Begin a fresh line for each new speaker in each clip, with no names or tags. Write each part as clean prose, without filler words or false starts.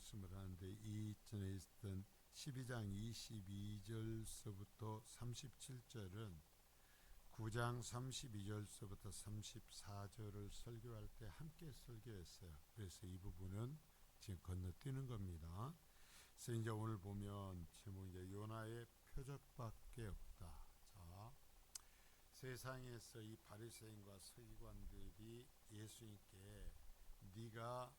말씀을 하는데 이전에 있었던 12장 22절서부터 37절은 9장 32절서부터 34절을 설교할 때 함께 설교했어요. 그래서 이 부분은 지금 건너뛰는 겁니다. 그래서 이제 오늘 보면 제목 이제 요나의 표적밖에 없다. 자, 세상에서 이 바리새인과 서기관들이 예수님께 네가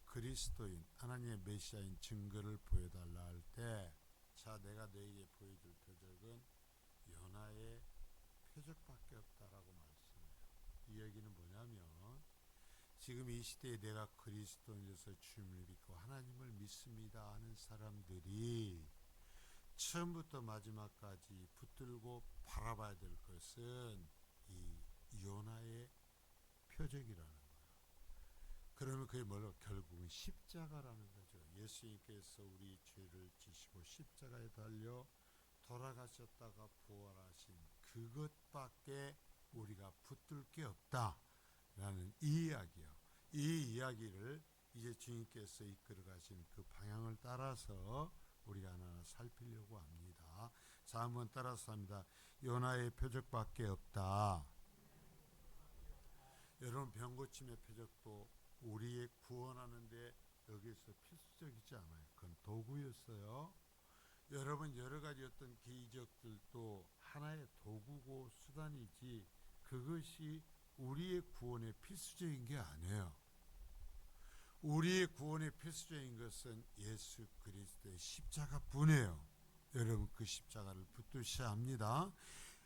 그리스도인 하나님의 메시아인 증거를 보여달라 할 때, 자 내가 너에게 보여줄 표적은 요나의 표적밖에 없다라고 말씀해요. 이 얘기는 뭐냐면 지금 이 시대에 내가 그리스도인으로서 주님을 믿고 하나님을 믿습니다 하는 사람들이 처음부터 마지막까지 붙들고 바라봐야 될 것은 이 요나의 표적이라는 거예요. 그러면 그게 뭐로? 결국은 십자가라는 거죠. 예수님께서 우리 죄를 지시고 십자가에 달려 돌아가셨다가 부활하신 그것밖에 우리가 붙들 게 없다라는 이 이야기요. 이 이야기를 이제 주님께서 이끌어 가신 그 방향을 따라서 우리가 하나하나 살피려고 합니다. 자, 한번 따라서 합니다. 요나의 표적밖에 없다. 여러분, 병고침의 표적도 우리의 구원하는데 여기서 필수적이지 않아요. 그건 도구였어요. 여러분, 여러 가지 어떤 기적들도 하나의 도구고 수단이지 그것이 우리의 구원의 필수적인 게 아니에요. 우리의 구원의 필수적인 것은 예수 그리스도의 십자가뿐이에요. 여러분, 그 십자가를 붙드셔야 합니다.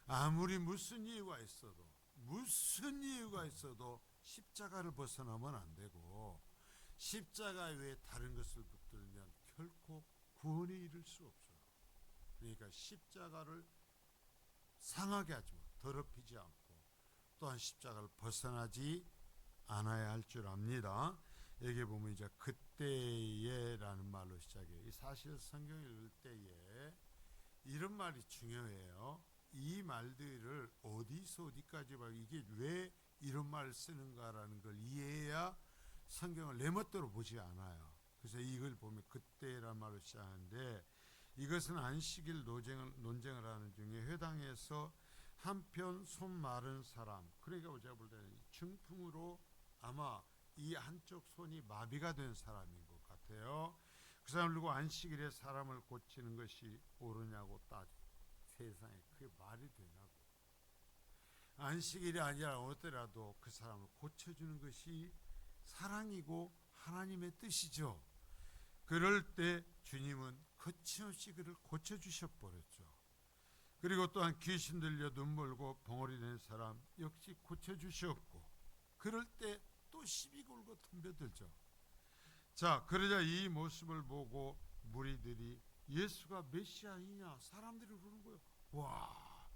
아무리 무슨 이유가 있어도 십자가를 벗어나면 안 되고, 십자가 외에 다른 것을 붙들면 결코 구원에 이를 수 없어요. 그러니까 십자가를 상하게 하지 마, 더럽히지 않고 또한 십자가를 벗어나지 않아야 할 줄 압니다. 여기 보면 이제 그때에라는 말로 시작해요. 사실 성경을 읽을 때에 이런 말이 중요해요. 이 말들을 어디서 어디까지 봐, 이게 왜 이런 말을 쓰는가라는 걸 이해해야 성경을 내 멋대로 보지 않아요. 그래서 이걸 보면 그때라는 말로 시작하는데, 이것은 안식일 논쟁을 하는 중에 회당에서 한편 손 마른 사람, 그러니까 제가 볼 때는 중풍으로 아마 이 한쪽 손이 마비가 된 사람인 것 같아요. 그 사람을 두고 안식일에 사람을 고치는 것이 옳으냐고 세상에 그게 말이 되냐고. 안식일이 아니라 어때라도 그 사람을 고쳐주는 것이 사랑이고 하나님의 뜻이죠. 그럴 때 주님은 거침없이 그를 고쳐주셔버렸죠. 그리고 또한 귀신 들려 눈물고 벙어리 된 사람 역시 고쳐주셨고, 그럴 때 또 시비 걸고 덤벼들죠. 자, 그러자 이 모습을 보고 무리들이 예수가 메시아이냐 사람들이 그러는 거예요. 와,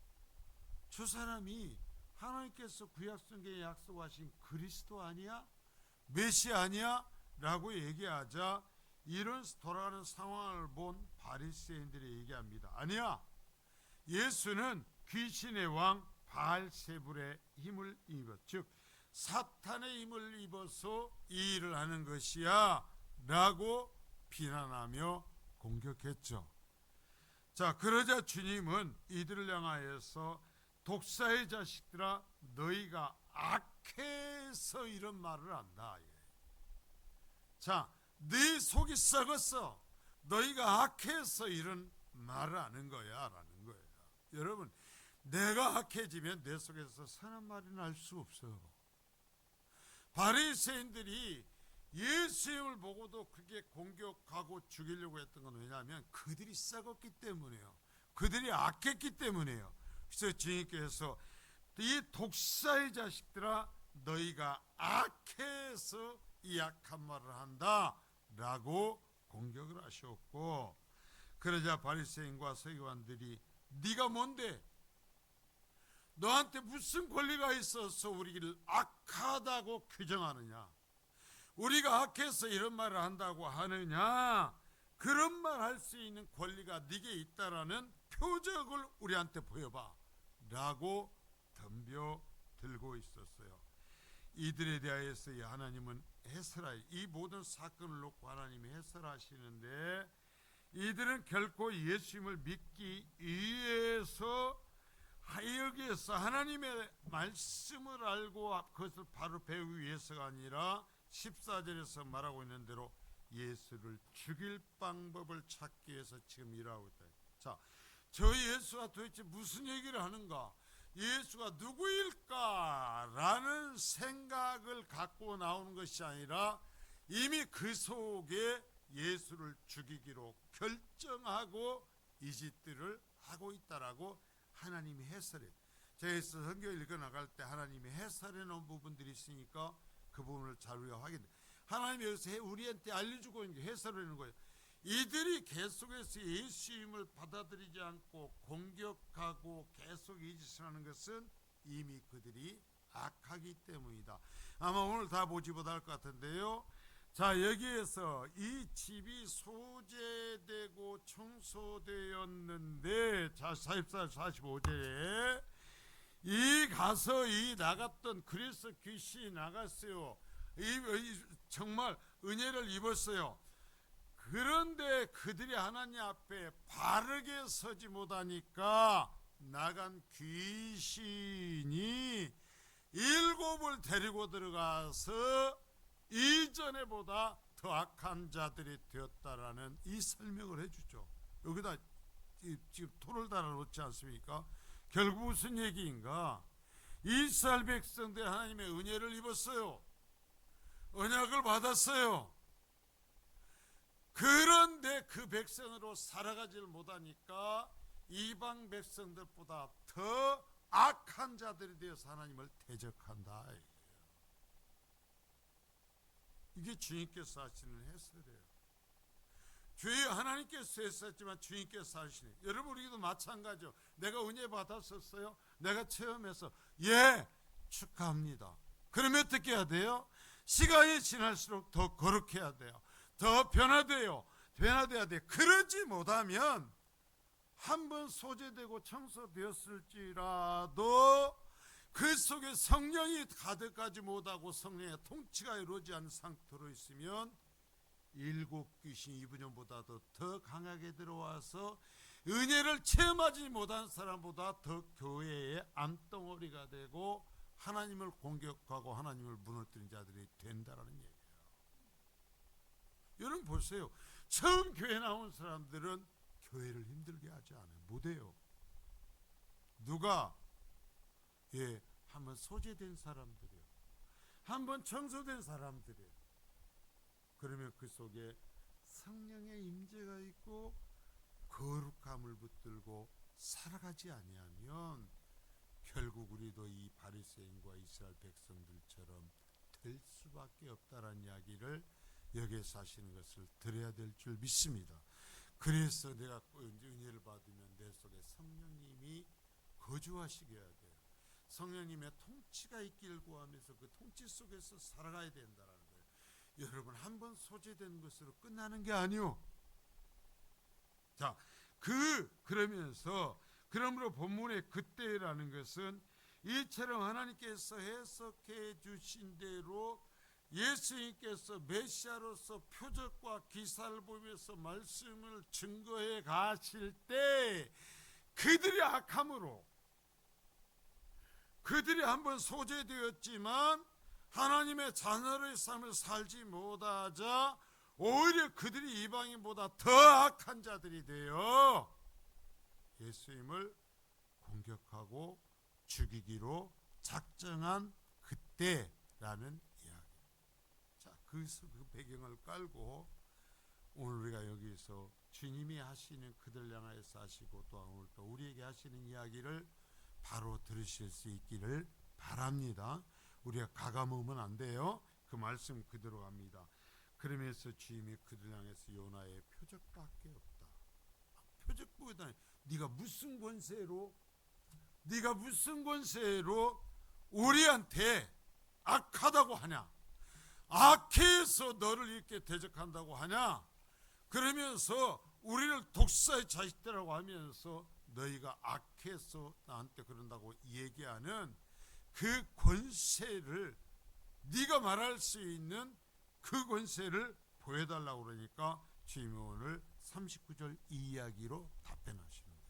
저 사람이 하나님께서 구약성경에 약속하신 그리스도 아니야? 메시아 아니야? 라고 얘기하자 이런 돌아가는 상황을 본 바리새인들이 얘기합니다. 아니야, 예수는 귀신의 왕 바알세불의 힘을 입어, 즉 사탄의 힘을 입어서 이 일을 하는 것이야 라고 비난하며 공격했죠. 자, 그러자 주님은 이들을 향하여서 독사의 자식들아, 너희가 악해서 이런 말을 한다. 자, 네 속이 썩었어. 너희가 악해서 이런 말을 하는 거야 라는 거예요. 여러분, 내가 악해지면 내 속에서 선한 말이 날 수 없어요. 바리새인들이 예수님을 보고도 그렇게 공격하고 죽이려고 했던 건 왜냐하면 그들이 썩었기 때문이에요. 그들이 악했기 때문이에요. 그래서 주님께서 이 독사의 자식들아, 너희가 악해서 이 악한 말을 한다 라고 공격을 하셨고, 그러자 바리새인과 서기관들이 네가 뭔데? 너한테 무슨 권리가 있어서 우리를 악하다고 규정하느냐? 우리가 악해서 이런 말을 한다고 하느냐? 그런 말 할 수 있는 권리가 네게 있다라는 표적을 우리한테 보여봐 라고 덤벼들고 있었어요. 이들에 대하여서 하나님은 이 모든 사건을 놓고 하나님이 해설하시는데, 이들은 결코 예수님을 믿기 위해서 여기에서 하나님의 말씀을 알고 그것을 바로 배우기 위해서가 아니라 14절에서 말하고 있는 대로 예수를 죽일 방법을 찾기 위해서 지금 일하고 있다. 자, 저 예수가 도대체 무슨 얘기를 하는가? 예수가 누구일까라는 생각을 갖고 나오는 것이 아니라 이미 그 속에 예수를 죽이기로 결정하고 이 짓들을 하고 있다라고 하나님이 해설해. 제가 성경 읽어 나갈 때 하나님이 해설해 놓은 부분들이 있으니까 그 부분을 잘 우리가 확인해. 하나님이 여기서 우리한테 알려주고 있는 게 해설해 놓은 거예요. 이들이 계속해서 예수님을 받아들이지 않고 공격하고 계속 이 짓을 하는 것은 이미 그들이 악하기 때문이다. 아마 오늘 다 보지 못할 것 같은데요. 자, 여기에서 이 집이 소재되고 청소되었는데, 자, 44, 45절에 이 가서 이 나갔던 그리스 귀신이 나갔어요. 정말 은혜를 입었어요. 그런데 그들이 하나님 앞에 바르게 서지 못하니까 나간 귀신이 7을 데리고 들어가서 이전에보다 더 악한 자들이 되었다라는 이 설명을 해주죠. 여기다 지금 토를 달아놓지 않습니까? 결국 무슨 얘기인가? 이스라엘 백성들 하나님의 은혜를 입었어요. 언약을 받았어요. 그런데 그 백성으로 살아가지를 못하니까 이방 백성들보다 더 악한 자들이 되어서 하나님을 대적한다. 이게 주님께서 하시는 해설이에요. 주여, 하나님께서 했었지만 주님께서 하시네. 여러분, 우리도 마찬가지죠. 내가 은혜 받았었어요. 내가 체험해서 예, 축하합니다. 그러면 어떻게 해야 돼요? 시간이 지날수록 더 거룩해야 돼요. 더 변화돼야 돼. 그러지 못하면 한번 소재되고 청소되었을지라도 그 속에 성령이 가득하지 못하고 성령의 통치가 이루어지지 않은 상태로 있으면 7 귀신이 이분전보다도 더 강하게 들어와서 은혜를 체험하지 못한 사람보다 더 교회의 암덩어리가 되고 하나님을 공격하고 하나님을 무너뜨린 자들이 된다라는 얘기예요. 여러분 보세요. 처음 교회 나온 사람들은 교회를 힘들게 하지 않아요. 못해요. 누가? 예, 한번 소재된 사람들이에요. 한번 청소된 사람들이에요. 그러면 그 속에 성령의 임재가 있고 거룩함을 붙들고 살아가지 아니하면 결국 우리도 이 바리새인과 이스라엘 백성들처럼 될 수밖에 없다라는 이야기를 여기에서 하시는 것을 들어야 될 줄 믿습니다. 그래서 내가 은혜를 받으면 내 속에 성령님이 거주하시게 해야 돼요. 성령님의 통치가 있기를 구하면서 그 통치 속에서 살아가야 된다는 거예요. 여러분, 한번 소재된 것으로 끝나는 게 아니요. 자, 그러므로 본문의 그때라는 것은 이처럼 하나님께서 해석해 주신 대로 예수님께서 메시아로서 표적과 기사를 보면서 말씀을 증거해 가실 때 그들이 악함으로 그들이 한번 소재되었지만 하나님의 자녀의 삶을 살지 못하자 오히려 그들이 이방인보다 더 악한 자들이 되어 예수님을 공격하고 죽이기로 작정한 그때라는 이야기. 자, 그 배경을 깔고 오늘 우리가 여기서 주님이 하시는 그들 향하여서 하시고 또 오늘 또 우리에게 하시는 이야기를 바로 들으실 수 있기를 바랍니다. 우리가 가감으면 안 돼요. 그 말씀 그대로 갑니다. 그러면서 주님이 그들 향해서 요나의 표적밖에 없다. 표적보다 네가 무슨 권세로 우리한테 악하다고 하냐? 악해서 너를 이렇게 대적한다고 하냐? 그러면서 우리를 독사의 자식들이라고 하면서 너희가 악해서 나한테 그런다고 얘기하는 그 권세를 네가 말할 수 있는 그 권세를 보여달라고 그러니까 주님이 오늘 39절 이 이야기로 답변하시는 거예요.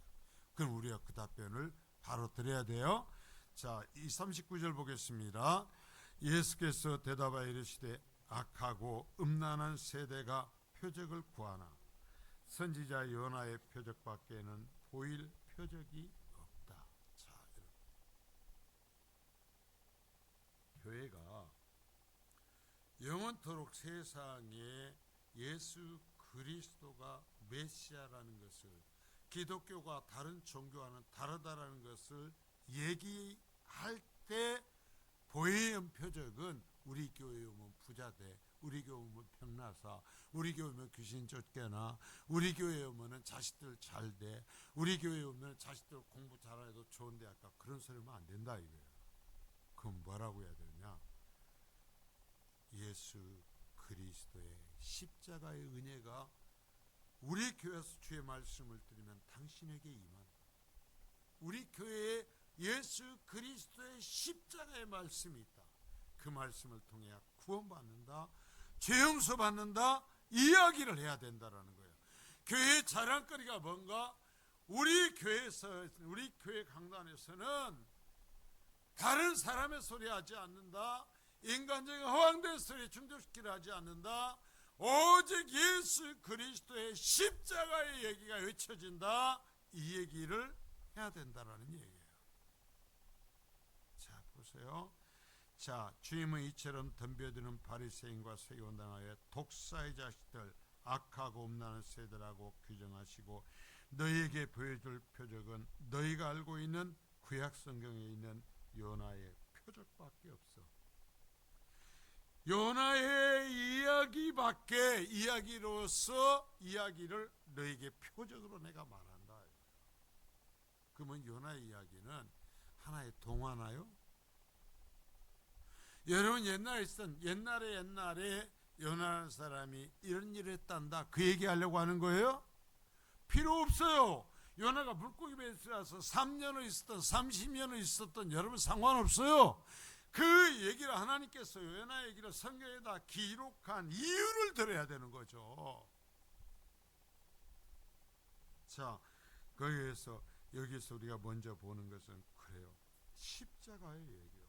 그럼 우리가 그 답변을 바로 드려야 돼요. 자, 이 39절 보겠습니다. 예수께서 대답하여 이르시되 악하고 음란한 세대가 표적을 구하나 선지자 요나의 표적밖에는 보일 표적이 없다. 자, 교회가 영원토록 세상에 예수 그리스도가 메시아라는 것을, 기독교가 다른 종교와는 다르다라는 것을 얘기할 때 보이는 표적은 우리 교회 오면 부자 돼, 우리 교회 오면 병나사, 우리 교회 오면 귀신 쫓겨나, 우리 교회 오면 자식들 잘 돼, 우리 교회 오면 자식들 공부 잘해도 좋은 대학 가, 그런 소리 하면 안 된다 이거예요. 그럼 뭐라고 해야 되냐? 예수 그리스도의 십자가의 은혜가 우리 교회에서 주의 말씀을 들으면 당신에게 임한다. 우리 교회에 예수 그리스도의 십자가의 말씀이 있다. 그 말씀을 통해 구원받는다, 죄 용서 받는다, 이야기를 해야 된다라는 거예요. 교회의 자랑거리가 뭔가? 우리 교회에서, 우리 교회 강단에서는 다른 사람의 소리 하지 않는다, 인간적인 허황된 소리에 충족시키려 하지 않는다, 오직 예수 그리스도의 십자가의 얘기가 외쳐진다, 이 얘기를 해야 된다라는 얘기예요. 자, 보세요. 자, 주님은 이처럼 덤벼드는 바리새인과 세교당하여 독사의 자식들, 악하고 음란한 세대라고 규정하시고 너희에게 보여줄 표적은 너희가 알고 있는 구약 성경에 있는 요나의 표적밖에 없어. 요나의 이야기밖에, 이야기로서 이야기를 너에게 표적으로 내가 말한다. 그러면 요나의 이야기는 하나의 동화나요? 여러분 옛날에 요나라는 사람이 이런 일을 했단다, 그 얘기하려고 하는 거예요? 필요 없어요. 요나가 물고기 배에 들어가서 3년을 있었던 30년을 있었던 여러분 상관없어요. 그 얘기를 하나님께서 요나 얘기를 성경에다 기록한 이유를 들어야 되는 거죠. 자, 거기에서 여기서 우리가 먼저 보는 것은 그래요. 십자가의 얘기요.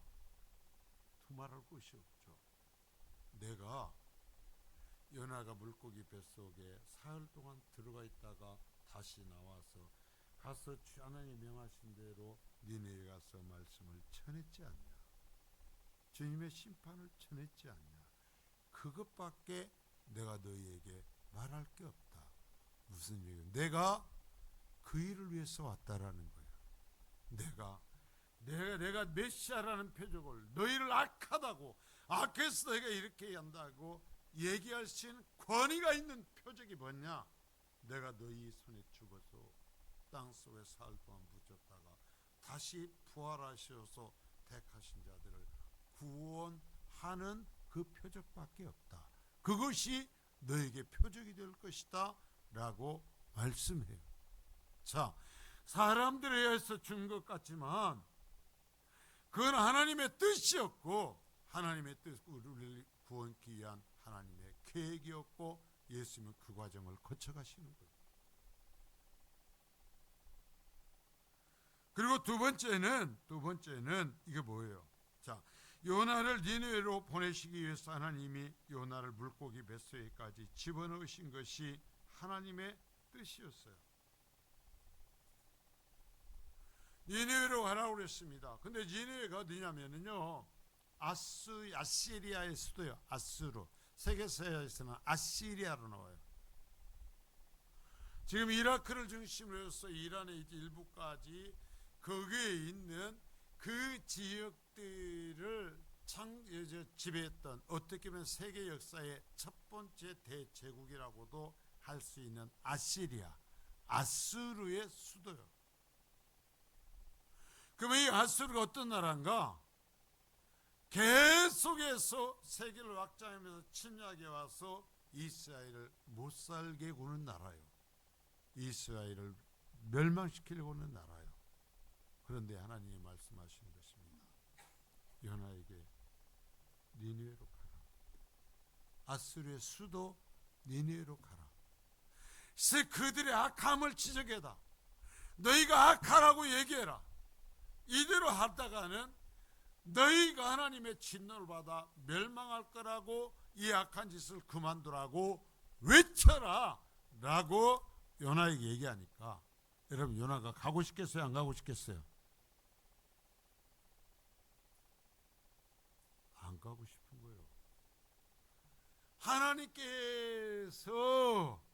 두말할 것이 없죠. 내가 요나가 물고기 뱃속에 사흘 동안 들어가 있다가 다시 나와서 가서 하나님 명하신 대로 니네에 가서 말씀을 전했지 않냐, 주님의 심판을 전했지 않냐, 그것밖에 내가 너희에게 말할 게 없다. 무슨 얘기예요? 내가 그 일을 위해서 왔다라는 거예요. 내가 메시아라는 표적을, 너희를 악하다고, 악해서 너희가 이렇게 한다고 얘기할 수 있는 권위가 있는 표적이 뭐냐? 내가 너희 손에 죽어서 땅속에 사흘 동안 묻혔다가 다시 부활하셔서 택하신 자들을 구원하는 그 표적밖에 없다. 그것이 너에게 표적이 될 것이다 라고 말씀해요. 자, 사람들에 의해서 준 것 같지만 그건 하나님의 뜻이었고, 하나님의 뜻, 우리를 구원하기 위한 하나님의 계획이었고, 예수님은 그 과정을 거쳐가시는 거예요. 그리고 두 번째는 이게 뭐예요? 자, 요나를 니느웨로 보내시기 위해서 하나님이 요나를 물고기 뱃속에까지 집어넣으신 것이 하나님의 뜻이었어요. 니느웨로 가라고 그랬습니다. 근데 니느웨가 어디냐면요, 아시리아의 수도요. 아수르. 세계사에서는 아시리아로 나와요. 지금 이라크를 중심으로 해서 이란의 일부까지 거기에 있는 그 지역들을 지배했던, 어떻게 보면 세계 역사의 첫 번째 대제국이라고도 할 수 있는 아시리아, 아수르의 수도요. 그러면 이 아수르가 어떤 나라인가? 계속해서 세계를 확장하면서 침략해 와서 이스라엘을 못 살게 구는 나라예요. 이스라엘을 멸망시키려고 하는 나라예요. 그런데 하나님이 말씀하시는 것입니다. 요나에게 니느웨로 가라. 아수르의 수도 니느웨로 가라. 그래서 그들의 악함을 지적해다. 너희가 악하라고 얘기해라. 이대로 하다가는 너희가 하나님의 진노를 받아 멸망할 거라고 이 악한 짓을 그만두라고 외쳐라 라고 요나에게 얘기하니까 여러분, 요나가 가고 싶겠어요? 안 가고 싶겠어요? 안 가고 싶은 거예요. 하나님께서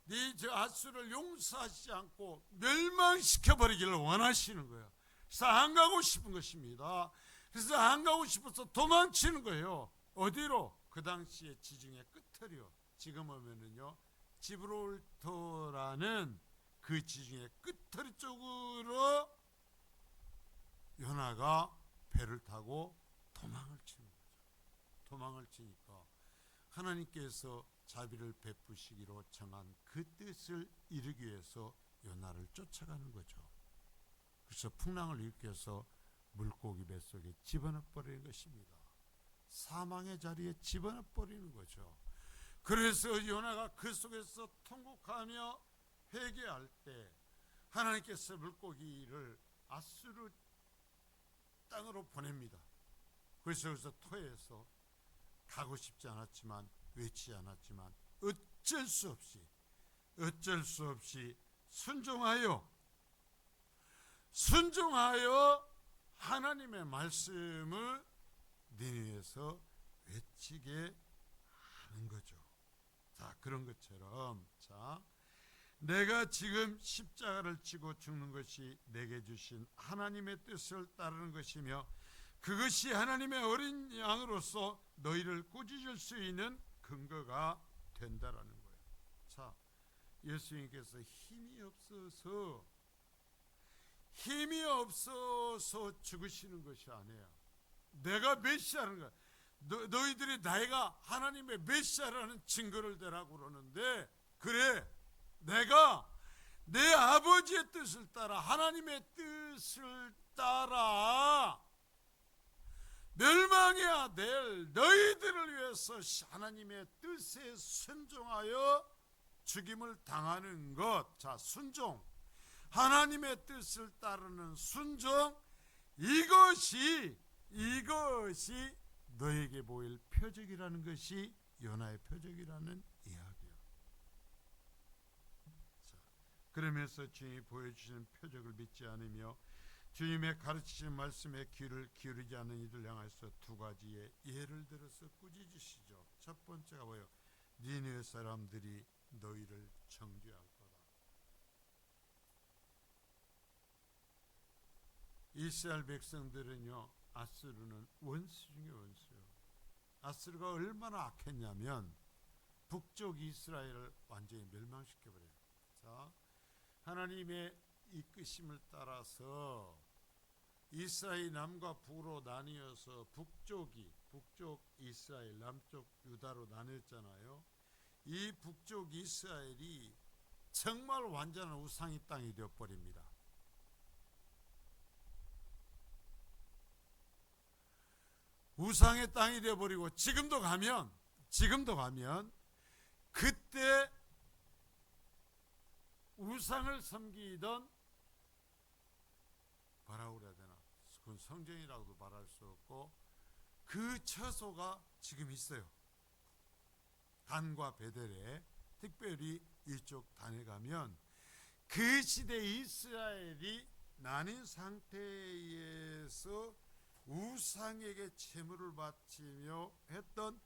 네 저 아수를 용서하시지 않고 멸망시켜버리기를 원하시는 거예요. 그래서 안 가고 싶은 것입니다. 그래서 안 가고 싶어서 도망치는 거예요. 어디로? 그 당시에 지중해 끝털이요. 지금 오면은요, 지브롤터라는 그 지중해 끝털이 쪽으로 요나가 배를 타고 도망을 치는 거죠. 도망을 치니까 하나님께서 자비를 베푸시기로 정한 그 뜻을 이루기 위해서 요나를 쫓아가는 거죠. 그래서 풍랑을 일으켜서 물고기 뱃속에 집어넣어버리는 것입니다. 사망의 자리에 집어넣어버리는 거죠. 그래서 요나가 그 속에서 통곡하며 회개할 때 하나님께서 물고기를 아수르 땅으로 보냅니다. 그래서 여기서 토해서 가고 싶지 않았지만, 외치지 않았지만 어쩔 수 없이 순종하여 하나님의 말씀을 니느웨에서 외치게 하는 거죠. 자, 그런 것처럼, 자, 내가 지금 십자가를 지고 죽는 것이 내게 주신 하나님의 뜻을 따르는 것이며 그것이 하나님의 어린 양으로서 너희를 꾸짖을 수 있는 근거가 된다라는 거예요. 자, 예수님께서 힘이 없어서 죽으시는 것이 아니에요. 내가 메시아라는 거야. 너희들이 내가 하나님의 메시아라는 증거를 대라고 그러는데, 그래, 내가 내 아버지의 뜻을 따라, 하나님의 뜻을 따라 멸망해야 될 너희들을 위해서 하나님의 뜻에 순종하여 죽임을 당하는 것. 자, 순종, 하나님의 뜻을 따르는 순종, 이것이 너에게 보일 표적이라는 것이 요나의 표적이라는 이야기예요. 자, 그러면서 주님이 보여주시는 표적을 믿지 않으며 주님의 가르치신 말씀에 귀를 기울이지 않는 이들 향해서 두 가지의 예를 들어서 꾸짖으시죠. 첫 번째가 뭐예요? 니느웨 사람들이 너희를 정죄할 거다. 이스라엘 백성들은요, 아수르는 원수 중에 원수예요. 아수르가 얼마나 악했냐면 북쪽 이스라엘을 완전히 멸망시켜버려요. 자, 하나님의 이끄심을 따라서 이스라엘 남과 북으로 나뉘어서 북쪽 이스라엘, 남쪽 유다로 나뉘었잖아요. 이 북쪽 이스라엘이 정말 완전한 우상의 땅이 되어버립니다. 우상의 땅이 되어버리고, 지금도 가면 그때 우상을 섬기던, 뭐라고 그래야 되나, 그건 성전이라고도 말할 수 없고, 그 처소가 지금 있어요. 단과 베델에, 특별히 이쪽 단에 가면 그 시대 이스라엘이 나뉜 상태에서 우상에게 제물을 바치며 했던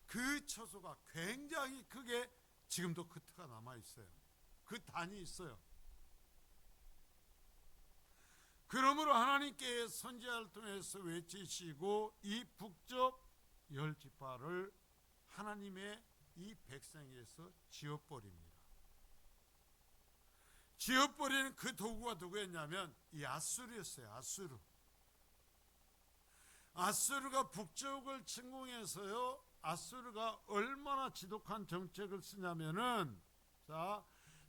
그 처소가 굉장히 크게 지금도 그 터가 남아있어요. 그 단이 있어요. 그러므로 하나님께 선지자를 통해서 외치시고 이 북쪽 10지파를 하나님의 이 백성에서 지워버립니다. 지워버리는 그 도구가 누구였냐면 이 아수르였어요. 아수르가 북쪽을 침공해서요, 아수르가 얼마나 지독한 정책을 쓰냐면은, 자,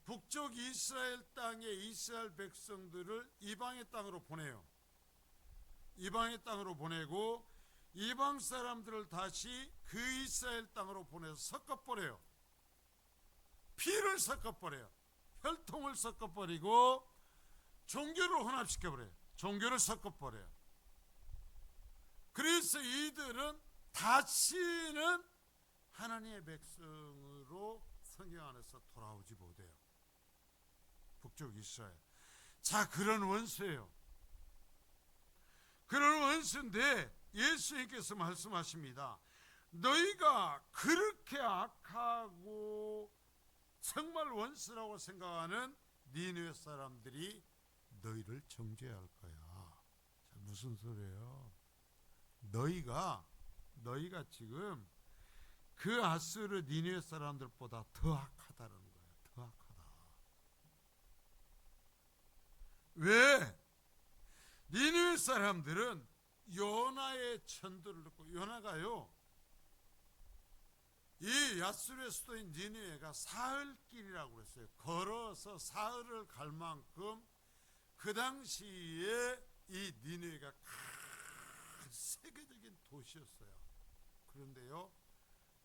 북쪽 이스라엘 땅의 이스라엘 백성들을 이방의 땅으로 보내요. 이방의 땅으로 보내고 이방 사람들을 다시 그 이스라엘 땅으로 보내서 섞어버려요. 피를 섞어버려요. 혈통을 섞어버리고 종교를 혼합시켜버려요. 종교를 섞어버려요. 그래서 이들은 다시는 하나님의 백성으로 성경 안에서 돌아오지 못해요. 북쪽 이스라엘. 자, 그런 원수예요. 그런 원수인데 예수님께서 말씀하십니다. 너희가 그렇게 악하고 정말 원수라고 생각하는 니느웨 사람들이 너희를 정죄할 거야. 자, 무슨 소리예요? 너희가 지금 그 아수르 니느웨 사람들보다 더 악하다는 거예요. 더 악하다. 왜? 니느웨 사람들은 요나의 천도를 듣고, 요나가요, 이 야수르의 수도인 니느웨가 사흘길이라고 그랬어요. 걸어서 사흘을 갈 만큼 그 당시에 이 니느웨가 큰 세계적인 도시였어요. 그런데요,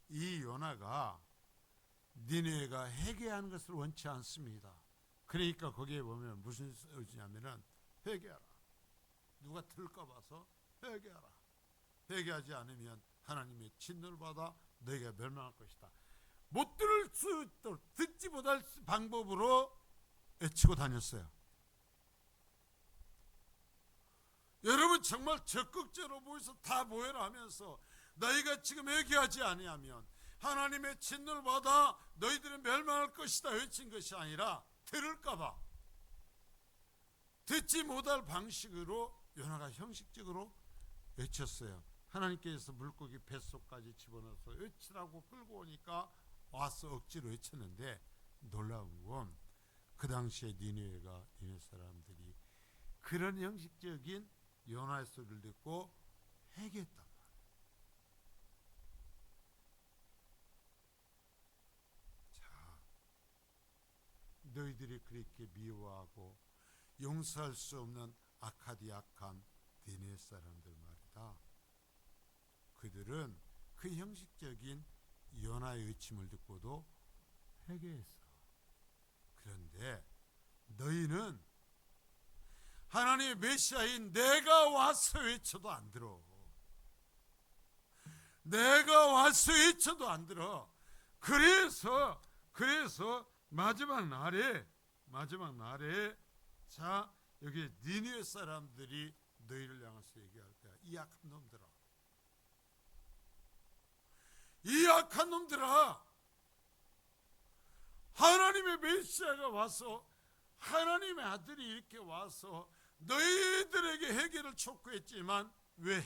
이 요나가 니느웨가 회개하는 것을 원치 않습니다. 그러니까 거기에 보면 무슨 의지냐면은 회개하라. 누가 들을까 봐서 회개하라. 회개하지 않으면 하나님의 진노를 받아 너희가 멸망할 것이다. 못 들을 수 있도록 듣지 못할 방법으로 외치고 다녔어요. 여러분 정말 적극적으로 모여서 다 모여라 하면서 너희가 지금 회개하지 아니하면 하나님의 진노를 받아 너희들은 멸망할 것이다 외친 것이 아니라 들을까 봐 듣지 못할 방식으로 요나가 형식적으로 외쳤어요. 하나님께서 물고기 뱃속까지 집어넣어서 외치라고 끌고 오니까 와서 억지로 외쳤는데 놀라운 건 그 당시에 니느웨 사람들이 그런 형식적인 요나의 소리를 듣고 회개했단 말이에요. 자, 너희들이 그렇게 미워하고 용서할 수 없는 악한 니느웨 사람들 말이다. 그들은 그 형식적인 요나의 외침을 듣고도 회개했어. 그런데 너희는 하나님의 메시아인 내가 와서 외쳐도 안 들어. 내가 와서 외쳐도 안 들어. 그래서 마지막 날에 자, 여기 니느웨 사람들이 너희를 향해서 얘기할 거야. 이 악한 놈들아. 이 악한 놈들아. 하나님의 메시아가 와서 하나님의 아들이 이렇게 와서 너희들에게 회개를 촉구했지만 왜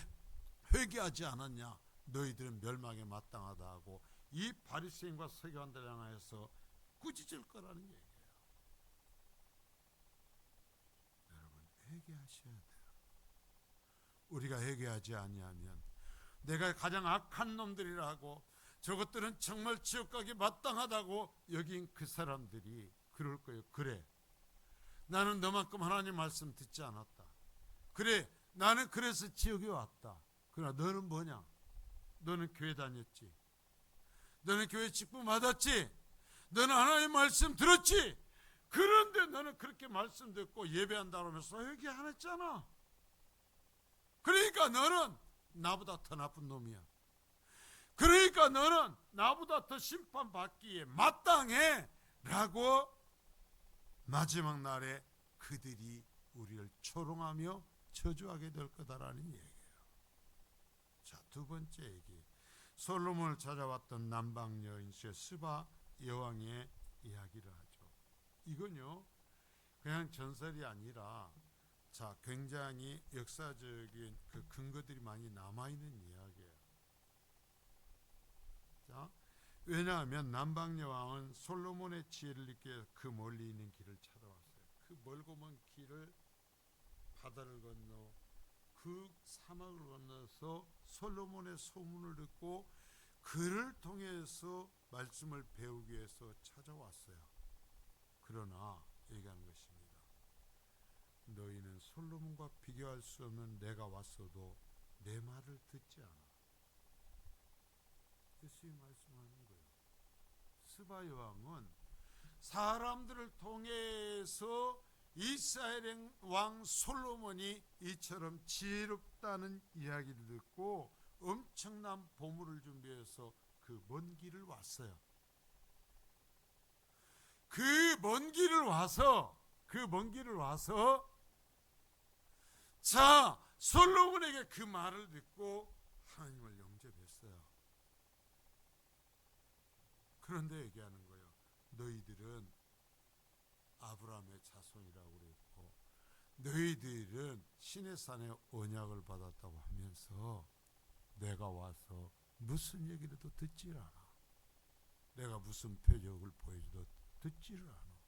회개하지 않았냐? 너희들은 멸망에 마땅하다 하고 이 바리새인과 서기관들 향해서 꾸짖을 거라는 얘기예요. 여러분 회개하셔야 돼요. 우리가 회개하지 아니하면 내가 가장 악한 놈들이라고 저것들은 정말 지옥 가기 마땅하다고 여긴 그 사람들이 그럴 거예요. 그래, 나는 너만큼 하나님 말씀 듣지 않았다. 그래, 나는 그래서 지옥에 왔다. 그러나 너는 뭐냐? 너는 교회 다녔지. 너는 교회 직분 받았지. 너는 하나님 말씀 들었지. 그런데 너는 그렇게 말씀 듣고 예배한다고 하면서 회개 안 했잖아. 그러니까 너는 나보다 더 나쁜 놈이야. 그러니까 너는 나보다 더 심판받기에 마땅해 라고 마지막 날에 그들이 우리를 조롱하며 저주하게 될 거다라는 얘기예요. 자, 두 번째 얘기, 솔로몬을 찾아왔던 남방 여인 스바 여왕의 이야기를 하죠. 이건요 그냥 전설이 아니라 자, 굉장히 역사적인 그 근거들이 많이 남아있는 이야기예요. 자, 왜냐하면 남방 여왕은 솔로몬의 지혜를 느껴 그 멀리 있는 길을 찾아왔어요. 그 멀고 먼 길을 바다를 건너 그 사막을 건너서 솔로몬의 소문을 듣고 그를 통해서 말씀을 배우기 위해서 찾아왔어요. 그러나 얘기하는 것입니다. 너희는 솔로몬과 비교할 수 없는 내가 왔어도 내 말을 듣지 않아. 예수님이 말씀하는 거예요. 스바 여왕은 사람들을 통해서 이스라엘 왕 솔로몬이 이처럼 지혜롭다는 이야기를 듣고 엄청난 보물을 준비해서 그 먼 길을 왔어요. 그 먼 길을 와서 자, 솔로몬에게 그 말을 듣고 하나님을 영접했어요. 그런데 얘기하는 거예요. 너희들은 아브라함의 자손이라고 그랬고 너희들은 신의 산에 언약을 받았다고 하면서 내가 와서 무슨 얘기라도 듣질 않아. 내가 무슨 표적을 보여줘도 듣지를 않아.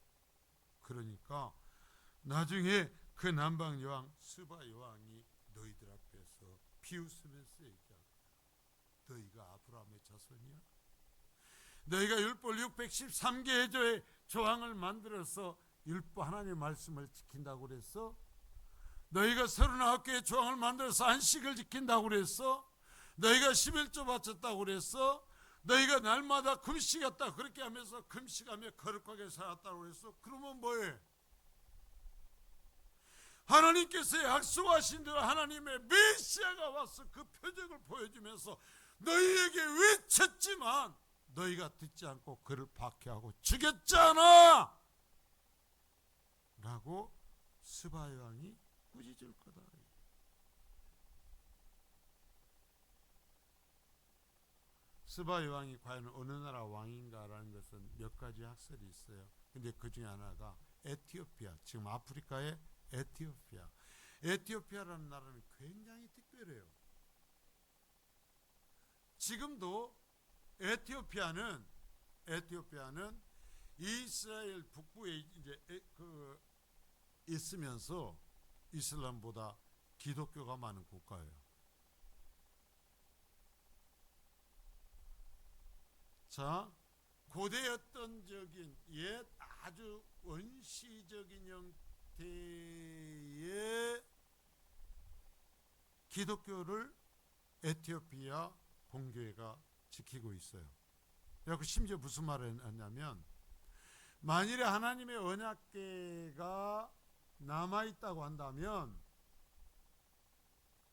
그러니까 나중에 그 남방 여왕 스바 여왕이 너희들 앞에서 비웃으면서 얘기하고, 너희가 아브라함의 자손이야? 너희가 율법 613개 조항을 만들어서 율법 하나님의 말씀을 지킨다고 그랬어? 너희가 39개의 조항을 만들어서 안식을 지킨다고 그랬어? 너희가 11조 바쳤다고 그랬어? 너희가 날마다 금식했다 그렇게 하면서 금식하며 거룩하게 살았다고 그랬어? 그러면 뭐해? 하나님께서 약속하신 대로 하나님의 메시아가 와서 그 표적을 보여주면서 너희에게 외쳤지만 너희가 듣지 않고 그를 박해하고 죽였잖아 라고 스바 왕이 꾸짖을 거다. 스바 왕이 과연 어느 나라 왕인가라는 것은 몇 가지 학설이 있어요. 근데 그 중에 하나가 에티오피아, 지금 아프리카의 에티오피아라는 나라는 굉장히 특별해요. 지금도 에티오피아는 이스라엘 북부에 이제 있으면서 이슬람보다 기독교가 많은 국가예요. 자, 고대였던 적인 옛 아주 원시적인 형태의 기독교를 에티오피아 본교회가 지키고 있어요. 그리고 심지어 무슨 말을 했냐면, 만일에 하나님의 언약궤가 남아있다고 한다면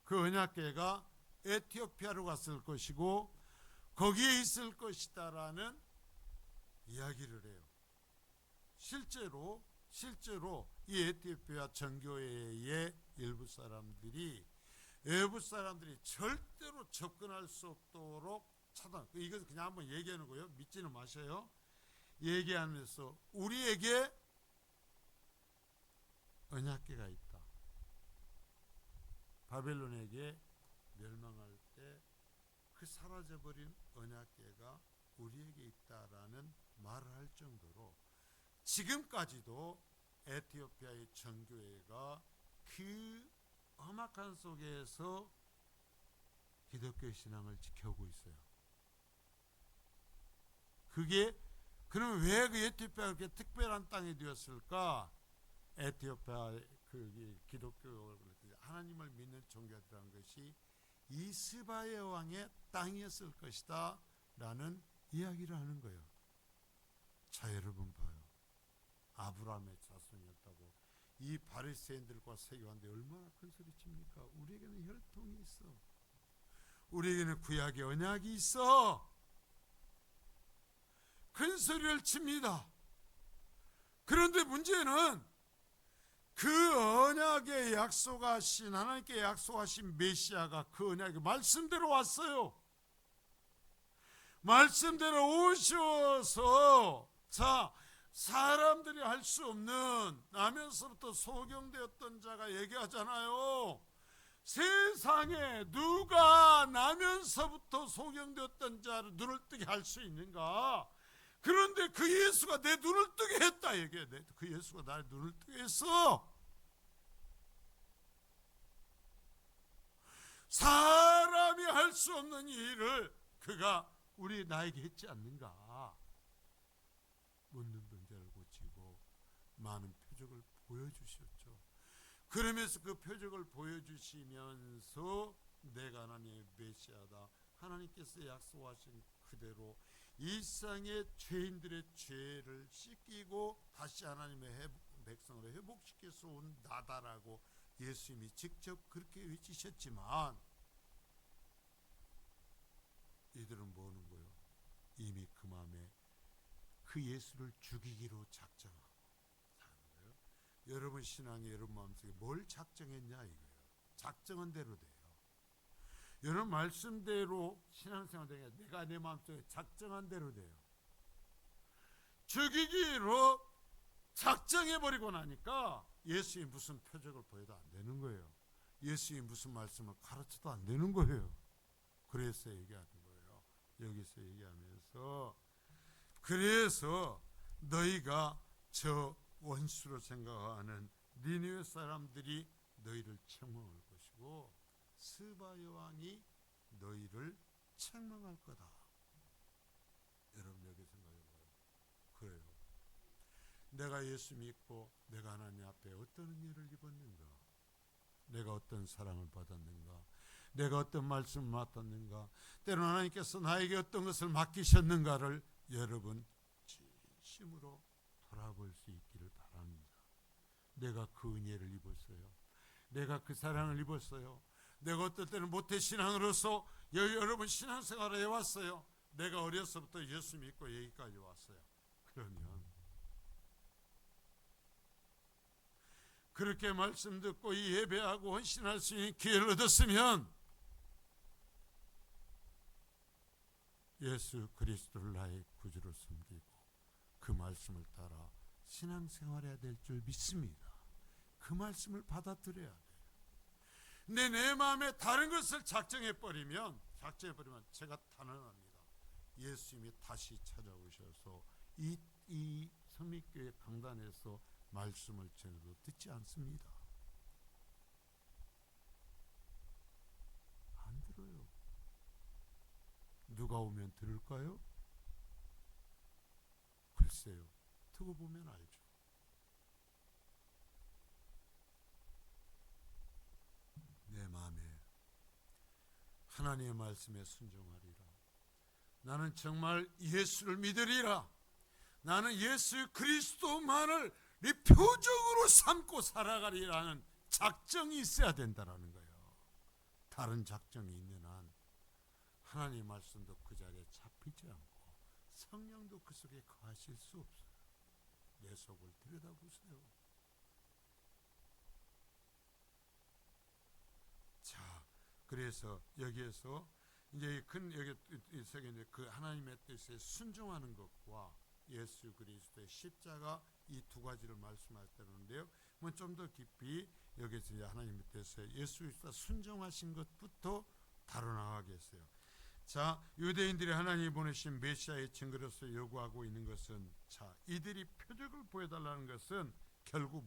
그 언약궤가 에티오피아로 갔을 것이고 거기에 있을 것이다라는 이야기를 해요. 실제로 이 에티오피아 정교회의 일부 사람들이 외부 사람들이 절대로 접근할 수 없도록 차단. 이것은 그냥 한번 얘기하는 거예요. 믿지는 마셔요. 얘기하면서 우리에게 언약궤가 있다. 바벨론에게 멸망할 때 그 사라져버린 언약궤가 우리에게 있다라는 말을 할 정도로 지금까지도 에티오피아의 정교회가 그 험악한 속에서 기독교 신앙을 지켜오고 있어요. 그러면 왜 그 에티오피아가 그렇게 특별한 땅이 되었을까? 에티오피아 그 기독교 하나님을 믿는 종교들이라는 것이 이 스바의 왕의 땅이었을 것이다 라는 이야기를 하는 거예요. 자, 여러분 봐요. 아브라함의 자손이었다고 이 바리새인들과 세교하는데 얼마나 큰 소리칩니까? 우리에게는 혈통이 있어. 우리에게는 구약의 언약이 있어. 큰 소리를 칩니다. 그런데 문제는 그 언약에 약속하신, 하나님께 약속하신 메시아가 그 언약의 말씀대로 왔어요. 말씀대로 오셔서, 자, 사람들이 할 수 없는, 나면서부터 소경되었던 자가 얘기하잖아요. 세상에 누가 나면서부터 소경되었던 자를 눈을 뜨게 할 수 있는가? 그런데 그 예수가 내 눈을 뜨게 했다 얘기해. 그 예수가 나의 눈을 뜨게 했어. 사람이 할 수 없는 일을 그가 나에게 했지 않는가? 묻는 병자를 고치고 많은 표적을 보여주셨죠. 그러면서 그 표적을 보여주시면서 내가 하나님의 메시아다. 하나님께서 약속하신 그대로 일상의 죄인들의 죄를 씻기고 다시 하나님의 백성으로 회복시켜서 온 나다라고 예수님이 직접 그렇게 외치셨지만 이들은 뭐는 거예요? 이미 그 마음에 그 예수를 죽이기로 작정하고 사는 거예요. 여러분 신앙이 여러분 마음속에 뭘 작정했냐 이거예요. 작정한 대로 돼요. 여러분 말씀대로 신앙생활 되게 내가 내 마음속에 작정한 대로 돼요. 죽이기로 작정해버리고 나니까 예수님이 무슨 표적을 보여도 안 되는 거예요. 예수님이 무슨 말씀을 가르쳐도 안 되는 거예요. 그래서 얘기하는 거예요. 여기서 얘기하면서 그래서 너희가 저 원수로 생각하는 니느웨 사람들이 너희를 책망할 것이고 스바 여왕이 너희를 책망할 거다. 여러분 여기 생각해봐요. 그래요. 내가 예수 믿고 내가 하나님 앞에 어떤 은혜를 입었는가, 내가 어떤 사랑을 받았는가, 내가 어떤 말씀을 맡았는가, 때로는 하나님께서 나에게 어떤 것을 맡기셨는가를 여러분 진심으로 돌아볼 수 있기를 바랍니다. 내가 그 은혜를 입었어요. 내가 그 사랑을 입었어요. 내가 어떤 때는 모태신앙으로서 여러분 신앙생활을 해왔어요. 내가 어려서부터 예수 믿고 여기까지 왔어요. 그러면 그렇게 말씀 듣고 이 예배하고 헌신할 수 있는 기회를 얻었으면 예수 그리스도를 나의 구주로 섬기고 그 말씀을 따라 신앙생활해야 될 줄 믿습니다. 그 말씀을 받아들여야 돼요. 근데 내 마음에 다른 것을 작정해버리면 제가 단언합니다. 예수님이 다시 찾아오셔서 이 성립교회 강단에서 말씀을 전해도 듣지 않습니다. 안 들어요. 누가 오면 들을까요? 글쎄요. 두고 보면 알죠. 내 마음에 하나님의 말씀에 순종하리라. 나는 정말 예수를 믿으리라. 나는 예수 그리스도만을 네 표적으로 삼고 살아가리라는 작정이 있어야 된다라는 거예요. 다른 작정이 있는 한 하나님의 말씀도 그 자리에 잡히지 않고 성령도 그 속에 거하실 수 없어요. 내 속을 들여다보세요. 자, 그래서 여기에서 이제 여기 그 하나님의 뜻에 순종하는 것과 예수 그리스도의 십자가 이 두 가지를 말씀하셨다는데요. 좀 더 깊이 여기서 이제 하나님의 뜻에 예수 그리스도 순종하신 것부터 다뤄나가겠어요. 자, 유대인들이 하나님이 보내신 메시아의 증거로서 요구하고 있는 것은, 자, 이들이 표적을 보여달라는 것은 결국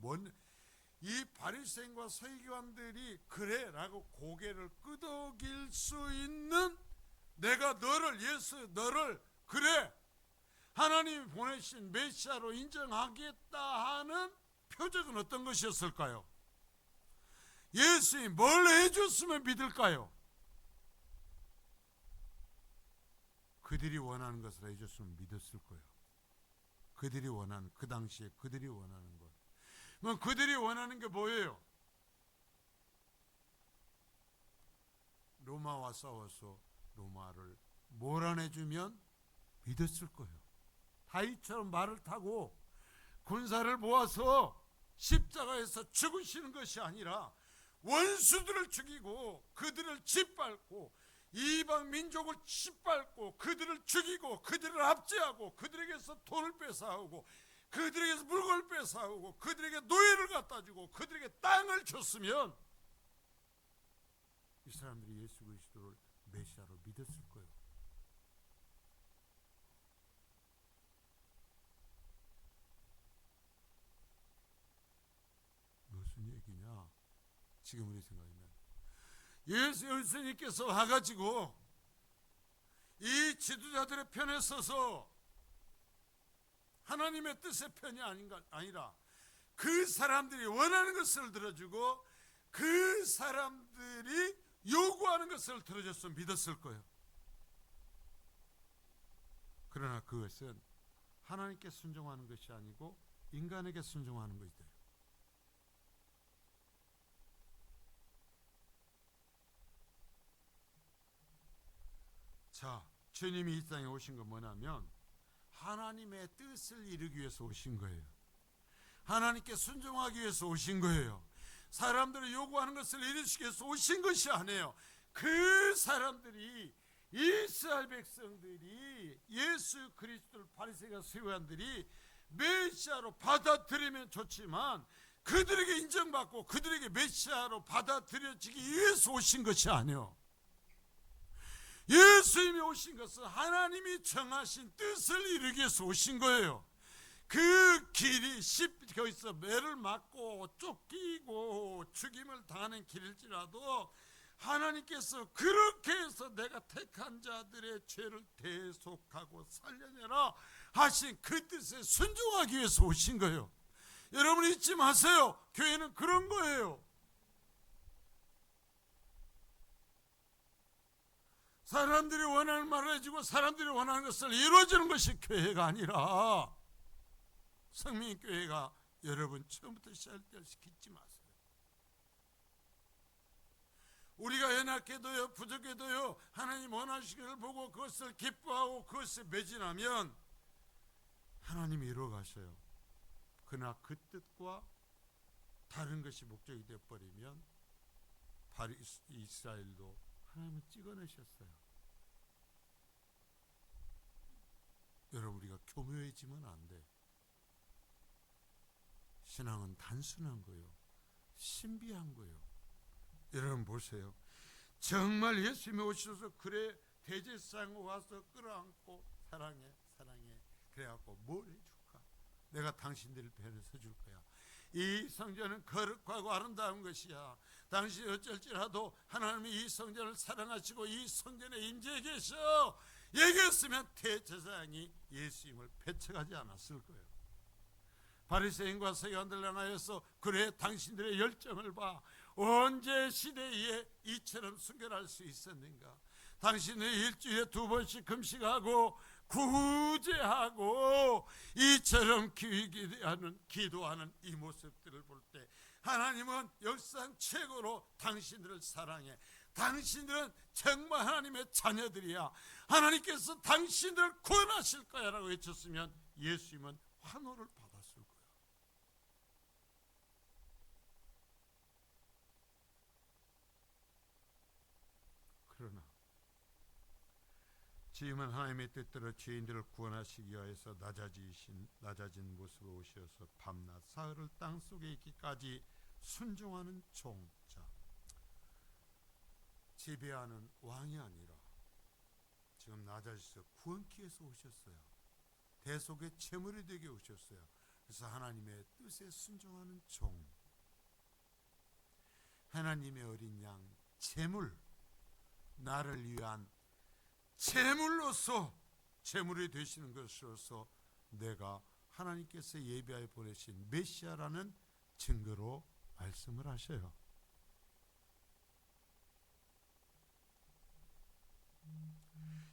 이 바리새인과 서기관들이 그래라고 고개를 끄덕일 수 있는, 내가 너를 그래 하나님이 보내신 메시아로 인정하겠다 하는 표적은 어떤 것이었을까요? 예수님이 뭘 해줬으면 믿을까요? 그들이 원하는 것을 해줬으면 믿었을 거예요. 그들이 원하는, 그 당시에 그들이 원하는 것. 그럼 그들이 원하는 게 뭐예요? 로마와 싸워서 로마를 몰아내주면 믿었을 거예요. 다윗처럼 말을 타고 군사를 모아서 십자가에서 죽으시는 것이 아니라 원수들을 죽이고 그들을 짓밟고 이방 민족을 짓밟고 그들을 죽이고 그들을 압제하고 그들에게서 돈을 뺏어오고 그들에게서 물건을 뺏어오고 그들에게 노예를 갖다 주고 그들에게 땅을 줬으면 이 사람들이 예수 그리스도를 메시아로 믿었을 거예요. 무슨 얘기냐? 지금 우리 생각이면 예수님께서 와가지고 이 지도자들의 편에 서서 하나님의 뜻의 편이 아니라 그 사람들이 원하는 것을 들어주고 그 사람들이 요구하는 것을 들어줘서 믿었을 거예요. 그러나 그것은 하나님께 순종하는 것이 아니고 인간에게 순종하는 것이 돼요. 자, 주님이 이 땅에 오신 건 뭐냐면 하나님의 뜻을 이루기 위해서 오신 거예요. 하나님께 순종하기 위해서 오신 거예요. 사람들이 요구하는 것을 이루시기 위해서 오신 것이 아니에요. 그 사람들이, 이스라엘 백성들이 예수 그리스도를 바리새인과 서기관들이 메시아로 받아들이면 좋지만 그들에게 인정받고 그들에게 메시아로 받아들여지기 위해서 오신 것이 아니에요. 예수님이 오신 것은 하나님이 정하신 뜻을 이루기 위해서 오신 거예요. 그 길이 거기서 매를 맞고 쫓기고 죽임을 당하는 길일지라도 하나님께서 그렇게 해서 내가 택한 자들의 죄를 대속하고 살려내라 하신 그 뜻에 순종하기 위해서 오신 거예요. 여러분 잊지 마세요. 교회는 그런 거예요. 사람들이 원하는 말을 해주고 사람들이 원하는 것을 이루어주는 것이 교회가 아니라 성민교회가 여러분 처음부터 시작할 때 잊지 마세요. 우리가 연약해도요 부족해도요 하나님 원하시기를 보고 그것을 기뻐하고 그것에 매진하면 하나님이 이루어 가셔요. 그러나 그 뜻과 다른 것이 목적이 되어버리면 이스라엘도 하나님은 찍어내셨어요. 여러분 우리가 교묘해지면 안 돼. 신앙은 단순한 거예요. 신비한 거예요. 여러분 보세요. 정말 예수님이 오셔서 그래 대제사장에 와서 끌어안고 사랑해 사랑해 그래갖고 뭘 해줄까? 내가 당신들을 편에 서줄 거야. 이 성전은 거룩하고 아름다운 것이야. 당신이 어쩔지라도 하나님이 이 성전을 사랑하시고 이 성전에 임재해 계셔 얘기했으면 대제사장이 예수님을 배척하지 않았을 거예요. 바리새인과 서기관들 향하여서 그래 당신들의 열정을 봐. 언제 시대에 이처럼 순결할 수 있었는가? 당신의 일주일에 2번씩 금식하고 구제하고 이처럼 기도하는 이 모습들을 볼 때 하나님은 역사상 최고로 당신들을 사랑해. 당신들은 정말 하나님의 자녀들이야. 하나님께서 당신들을 구원하실 거야 라고 외쳤으면 예수님은 환호를 받았을 거야. 그러나 지금은 하나님의 뜻대로 죄인들을 구원하시기 위해서 낮아진 모습으로 오셔서 밤낮 사흘을 땅속에 있기까지 순종하는 종자, 지배하는 왕이 아니라 지금 낮아지셔서 구원기 위해서 오셨어요. 대속의 제물이 되게 오셨어요. 그래서 하나님의 뜻에 순종하는 종, 하나님의 어린 양, 제물, 나를 위한 제물로서 제물이 되시는 것으로서 내가 하나님께서 예비하여 보내신 메시아라는 증거로 말씀을 하셔요.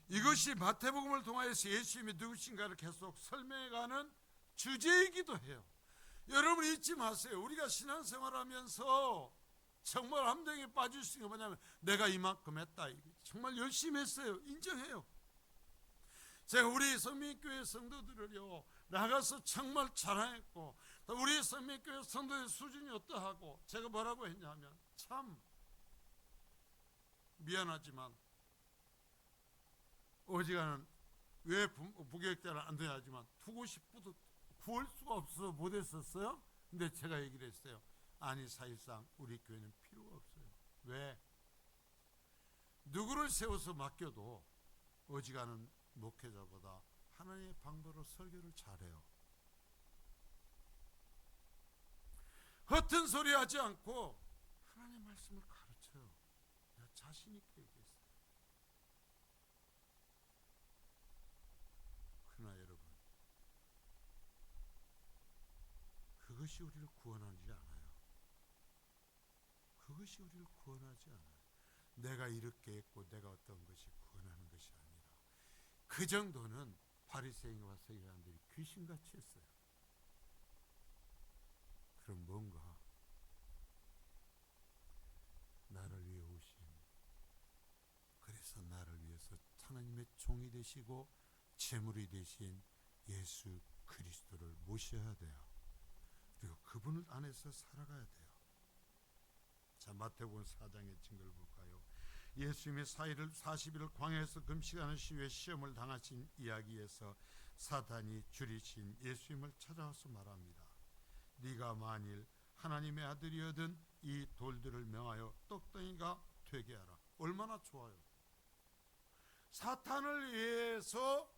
이것이 마태복음을 통하여서 예수님이 누구신가를 계속 설명해가는 주제이기도 해요. 여러분 잊지 마세요. 우리가 신앙생활하면서 정말 함정에 빠질 수 있는 게 뭐냐면 내가 이만큼 했다. 정말 열심히 했어요. 인정해요. 제가 우리 성민교회 성도들을요 나가서 정말 자랑했고 우리 성민교회 성도의 수준이 어떠하고 제가 뭐라고 했냐면 참 미안하지만 어지간한 왜 부교육자를 안 되냐지만 두고 싶어도 구할 수가 없어서 못했었어요. 근데 제가 얘기를 했어요. 아니 사실상 우리 교회는 필요가 없어요. 왜? 누구를 세워서 맡겨도 어지간한 목회자보다 하나님의 방법으로 설교를 잘해요. 허튼 소리 하지 않고 하나님의 말씀을 가르쳐요. 내가 자신 있게 얘기했어요. 그러나 여러분 그것이 우리를 구원하지 않아요. 그것이 우리를 구원하지 않아요. 내가 이렇게 했고 내가 어떤 것이 구원하는 것이 아니라 그 정도는 바리새인과 서기관들이 귀신같이 했어요. 그럼 뭔가 나를 위해 오신, 그래서 나를 위해서 하나님의 종이 되시고 제물이 되신 예수 그리스도를 모셔야 돼요. 그리고 그분을 안에서 살아가야 돼요. 자, 마태복음 4장의 증거를 볼까요? 예수님의 40일을 광야에서 금식하는 시후에 시험을 당하신 이야기에서 사탄이 줄이신 예수님을 찾아와서 말합니다. 네가 만일 하나님의 아들이거든 이 돌들을 명하여 떡덩이가 되게 하라. 얼마나 좋아요. 사탄을 위해서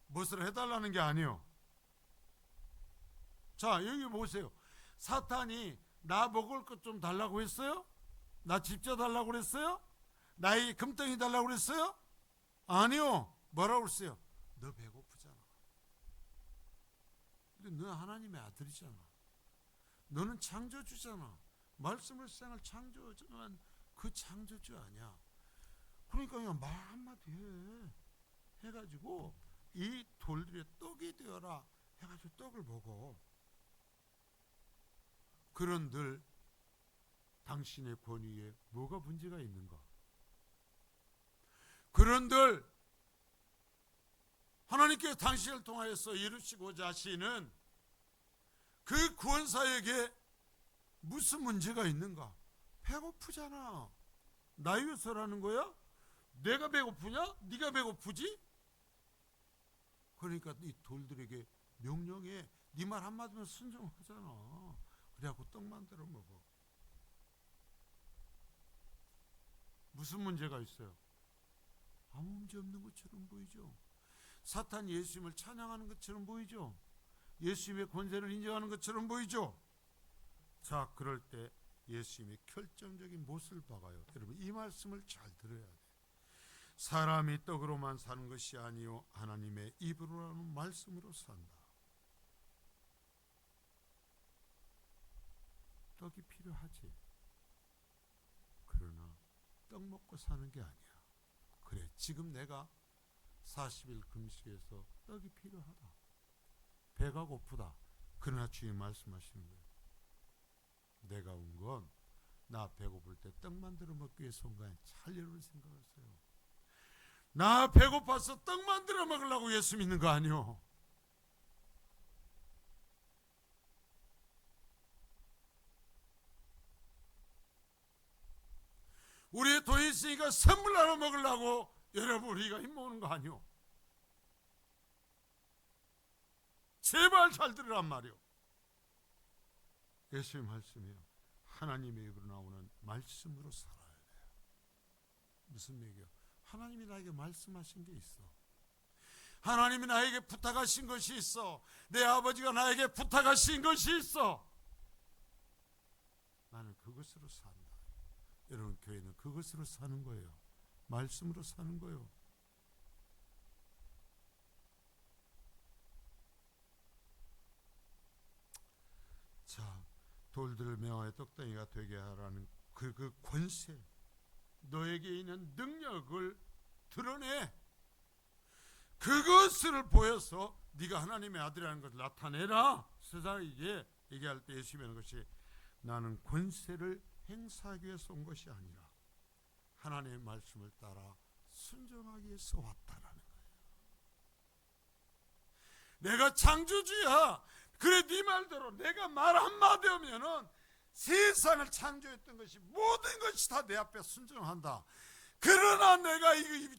무엇을 해달라는 게 아니에요. 자, 여기 보세요. 사탄이 나 먹을 것 좀 달라고 했어요? 나 집 져달라고 그랬어요? 나의 금덩이 달라고 그랬어요? 아니요. 뭐라고 그랬어요? 너 배고프잖아. 근데 너 하나님의 아들이잖아. 너는 창조주잖아. 말씀을 생을 창조주는 그 창조주 아니야. 그러니까 그냥 말 한마디 해가지고 이 돌들의 떡이 되어라 해가지고 떡을 먹어. 그런들 당신의 권위에 뭐가 문제가 있는가? 그런들 하나님께 당신을 통하여서 이루시고자 하시는 그 구원사에게 무슨 문제가 있는가? 배고프잖아. 나 위해서라는 거야? 내가 배고프냐? 네가 배고프지? 그러니까 이 돌들에게 명령해. 네 말 한마디면 순종하잖아. 그래갖고 떡 만들어 먹어. 무슨 문제가 있어요? 아무 문제 없는 것처럼 보이죠. 사탄이 예수님을 찬양하는 것처럼 보이죠. 예수님의 권세를 인정하는 것처럼 보이죠. 자, 그럴 때 예수님의 결정적인 모습을 봐가요. 여러분, 이 말씀을 잘 들어야 돼요. 사람이 떡으로만 사는 것이 아니요 하나님의 입으로 나오는 말씀으로 산다. 떡이 필요하지. 그러나 떡 먹고 사는 게 아니야. 그래, 지금 내가 40일 금식에서 떡이 필요하다. 배가 고프다. 그러나 주님 말씀하시는 거예요. 내가 온 건 나 배고플 때 떡 만들어 먹기 위해서 온 거 아니야. 잘 여러분 생각하세요. 나 배고파서 떡 만들어 먹으려고 예수 믿는 거 아니요. 우리의 돈 있으니까 선물 나눠 먹으려고 여러분 우리가 힘모으는 거 아니요. 제발 잘 들으란 말이요. 예수의 말씀이요. 하나님의 입으로 나오는 말씀으로 살아야 돼요. 무슨 얘기요? 하나님이 나에게 말씀하신 게 있어. 하나님이 나에게 부탁하신 것이 있어. 내 아버지가 나에게 부탁하신 것이 있어. 나는 그것으로 산다. 여러분, 교회는 그것으로 사는 거예요. 말씀으로 사는 거예요. 자, 돌들을 명하여 떡덩이가 되게 하라는 그 권세, 너에게 있는 능력을 드러내. 그것을 보여서 네가 하나님의 아들이라는 것을 나타내라. 세상에게 얘기할 때 예수님이 하는 것이 나는 권세를 행사하기 위해서 온 것이 아니라 하나님의 말씀을 따라 순종하기 위해서 왔다라는 거예요. 내가 창조주야. 그래, 네 말대로 내가 말 한마디 하면은 세상을 창조했던 것이 모든 것이 다 내 앞에 순종한다. 그러나 내가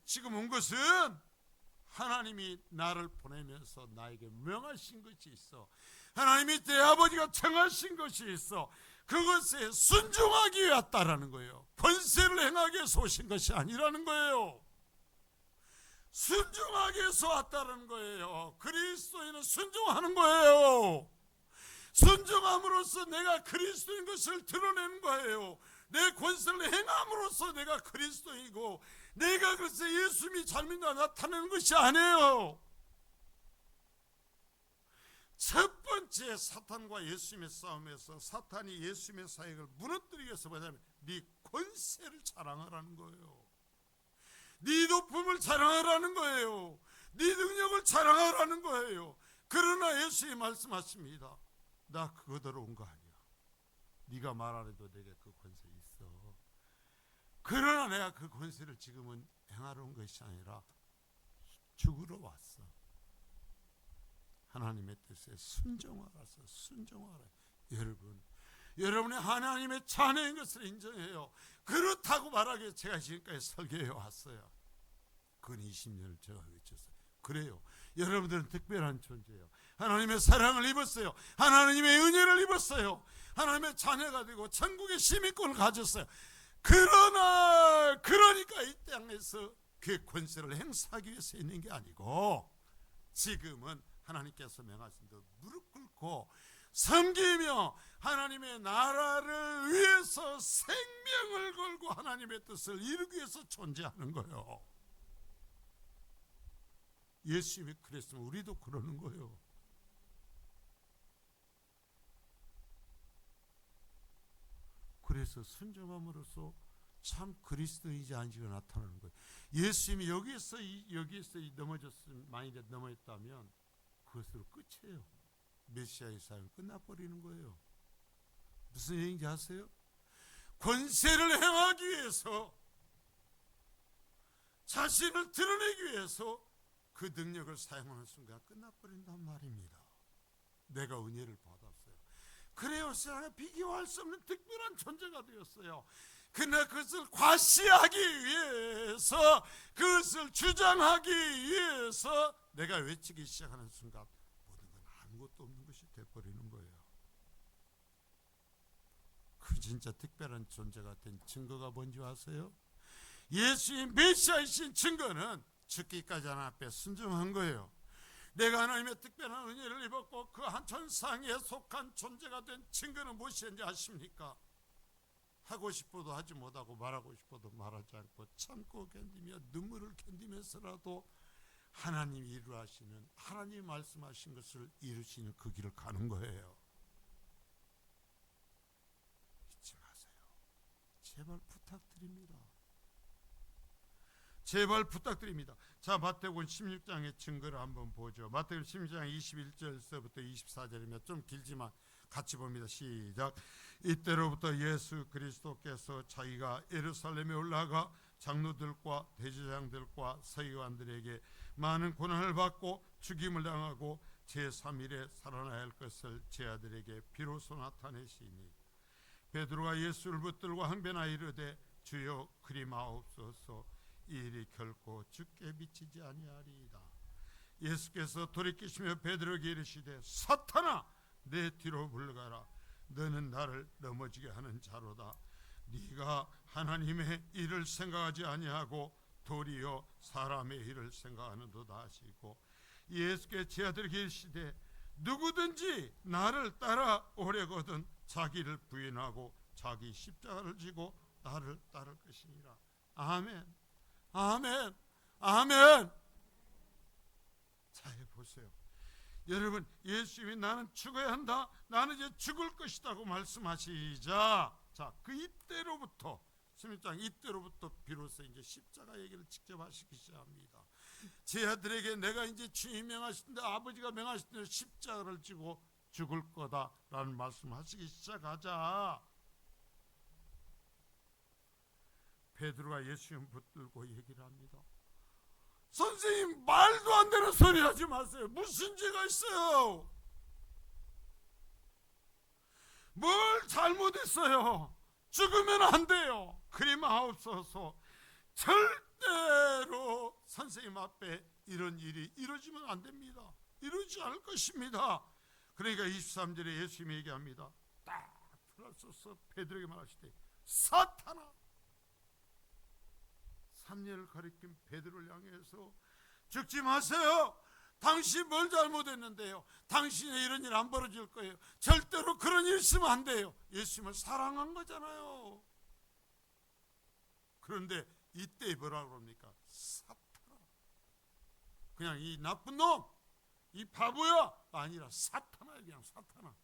지금 온 것은 하나님이 나를 보내면서 나에게 명하신 것이 있어. 하나님이 내 아버지가 정하신 것이 있어. 그것에 순종하기 위해 왔다라는 거예요. 권세를 행하기 위해서 오신 것이 아니라는 거예요. 순종하기 위해서 왔다는 거예요. 그리스도인은 순종하는 거예요. 순종함으로써 내가 그리스도인 것을 드러내는 거예요. 내 권세를 행함으로써 내가 그리스도이고 내가 글쎄 예수님이 잘 믿나 나타내는 것이 아니에요. 첫 번째 사탄과 예수님의 싸움에서 사탄이 예수님의 사역을 무너뜨리기 위해서 뭐냐면 네 권세를 자랑하라는 거예요. 네 높음을 자랑하라는 거예요. 네 능력을 자랑하라는 거예요. 그러나 예수님이 말씀하십니다. 나 그거대로 온 거 아니야. 네가 말 안 해도 내게 그 권세 있어. 그러나 내가 그 권세를 지금은 행하러 온 것이 아니라 죽으러 왔어. 하나님의 뜻에 순종하라서 순종하라. 여러분의 하나님의 자녀인 것을 인정해요. 그렇다고 말하기에 제가 지금까지 설교해 왔어요. 근 20년을 제가 외쳤어요. 그래요. 여러분들은 특별한 존재예요. 하나님의 사랑을 입었어요. 하나님의 은혜를 입었어요. 하나님의 자녀가 되고 천국의 시민권을 가졌어요. 그러니까 이 땅에서 그 권세를 행사하기 위해서 있는 게 아니고 지금은 하나님께서 명하신 대로 무릎 꿇고 섬기며 하나님의 나라를 위해서 생명을 걸고 하나님의 뜻을 이루기 위해서 존재하는 거예요. 예수님이 그랬으면 우리도 그러는 거예요. 그래서 순종함으로써 참 그리스도인지 아닌지가 나타나는 거예요. 예수님이 여기에서 만약에 넘어졌다면 그것으로 끝이에요. 메시아의 사역은 끝나버리는 거예요. 무슨 얘기인지 아세요? 권세를 행하기 위해서, 자신을 드러내기 위해서 그 능력을 사용하는 순간 끝나버린단 말입니다. 내가 은혜를 받았어요. 그래요. 세상에 비교할 수 없는 특별한 존재가 되었어요. 그러나 그것을 과시하기 위해서, 그것을 주장하기 위해서 내가 외치기 시작하는 순간 모든 건 아무것도 없는 것이 되어버리는 거예요. 그 진짜 특별한 존재가 된 증거가 뭔지 아세요? 예수님 메시아이신 증거는 죽기까지 하나님 앞에 순종한 거예요. 내가 하나님의 특별한 은혜를 입었고 그 한 천상에 속한 존재가 된 증거는 무엇인지 아십니까? 하고 싶어도 하지 못하고 말하고 싶어도 말하지 않고 참고 견디며 눈물을 견디면서라도 하나님이 이루하시는, 하나님이 말씀하신 것을 이루시는 그 길을 가는 거예요. 잊지 마세요. 제발 부탁드립니다. 제발 부탁드립니다. 자, 마태복음 16장의 증거를 한번 보죠. 마태복음 16장 21절서부터 24절이면 좀 길지만 같이 봅니다. 시작. 이때로부터 예수 그리스도께서 자기가 예루살렘에 올라가 장로들과 대제사장들과 서기관들에게 많은 고난을 받고 죽임을 당하고 제3일에 살아나야 할 것을 제 아들에게 비로소 나타내시니 베드로가 예수를 붙들고 항변하여 이르되 주여 그리 마옵소서, 이 일이 결코 주께 미치지 아니하리이다. 예수께서 돌이키시며 베드로에게 이르시되 사탄아 내 뒤로 물러가라. 너는 나를 넘어지게 하는 자로다. 네가 하나님의 일을 생각하지 아니하고 도리어 사람의 일을 생각하는도다 하시고, 예수께 제 아들에게 이르시되 누구든지 나를 따라오려거든 자기를 부인하고 자기 십자가를 지고 나를 따를 것이니라. 아멘, 아멘, 아멘. 자, 보세요. 여러분, 예수님이 나는 죽어야 한다, 나는 이제 죽을 것이다고 말씀하시자, 자, 그 이때로부터 16장 이때로부터 비로소 이제 십자가 얘기를 직접 하시기 시작합니다. 제 아들에게 내가 이제 주님 명하시는데, 아버지가 명하시는데 십자가를 지고 죽을 거다라는 말씀하시기 시작하자 베드로가 예수님 붙들고 얘기를 합니다. 선생님, 말도 안 되는 소리 하지 마세요. 무슨 죄가 있어요? 뭘 잘못했어요? 죽으면 안 돼요. 그리 마옵소서. 절대로 선생님 앞에 이런 일이 이루어지면 안 됩니다. 이루어지지 않을 것입니다. 그러니까 23절에 예수님이 얘기합니다. 딱 들어서서 베드로에게 말하시되 사탄아, 3년을 가리킨 베드로를 향해서 죽지 마세요. 당신 뭘 잘못했는데요? 당신의 이런 일 안 벌어질 거예요. 절대로 그런 일 있으면 안 돼요. 예수님을 사랑한 거잖아요. 그런데 이때 뭐라고 그럽니까? 사탄아, 그냥 이 나쁜 놈, 이 바보야 아니라 사탄아, 그냥 사탄아.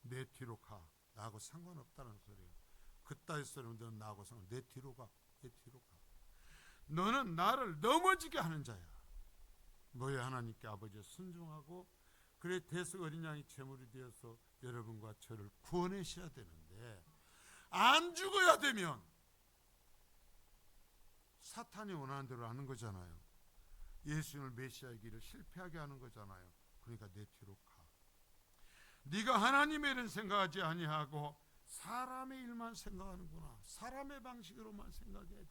내 뒤로 가. 나하고 상관없다는 소리예요. 그따위 소리면 너는 나하고 내 뒤로 가. 내 뒤로 가. 너는 나를 넘어지게 하는 자야. 너희 하나님께 아버지에 순종하고 그래 대속 어린 양이 제물이 되어서 여러분과 저를 구원하셔야 되는데 안 죽어야 되면 사탄이 원하는 대로 하는 거잖아요. 예수님을 메시아의 길을 실패하게 하는 거잖아요. 그러니까 내 뒤로 가. 네가 하나님의 일은 생각하지 아니하고 사람의 일만 생각하는구나. 사람의 방식으로만 생각해야 돼.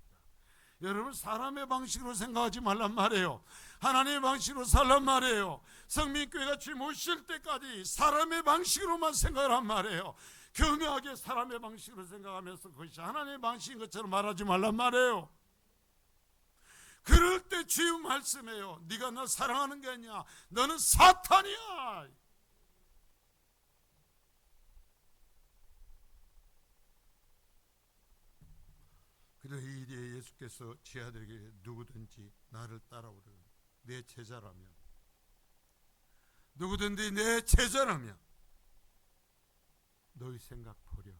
여러분 사람의 방식으로 생각하지 말란 말이에요. 하나님의 방식으로 살란 말이에요. 성민교회가 주님 오실 때까지 사람의 방식으로만 생각하란 말이에요. 교묘하게 사람의 방식으로 생각하면서 그것이 하나님의 방식인 것처럼 말하지 말란 말이에요. 그럴 때 주님 말씀해요. 네가 나 사랑하는 게 아니야. 너는 사탄이야. 그래서 이 일에 예수께서 제자들에게 누구든지 나를 따라오라. 내 제자라면 누구든지 내 제자라면 너희 생각 버려.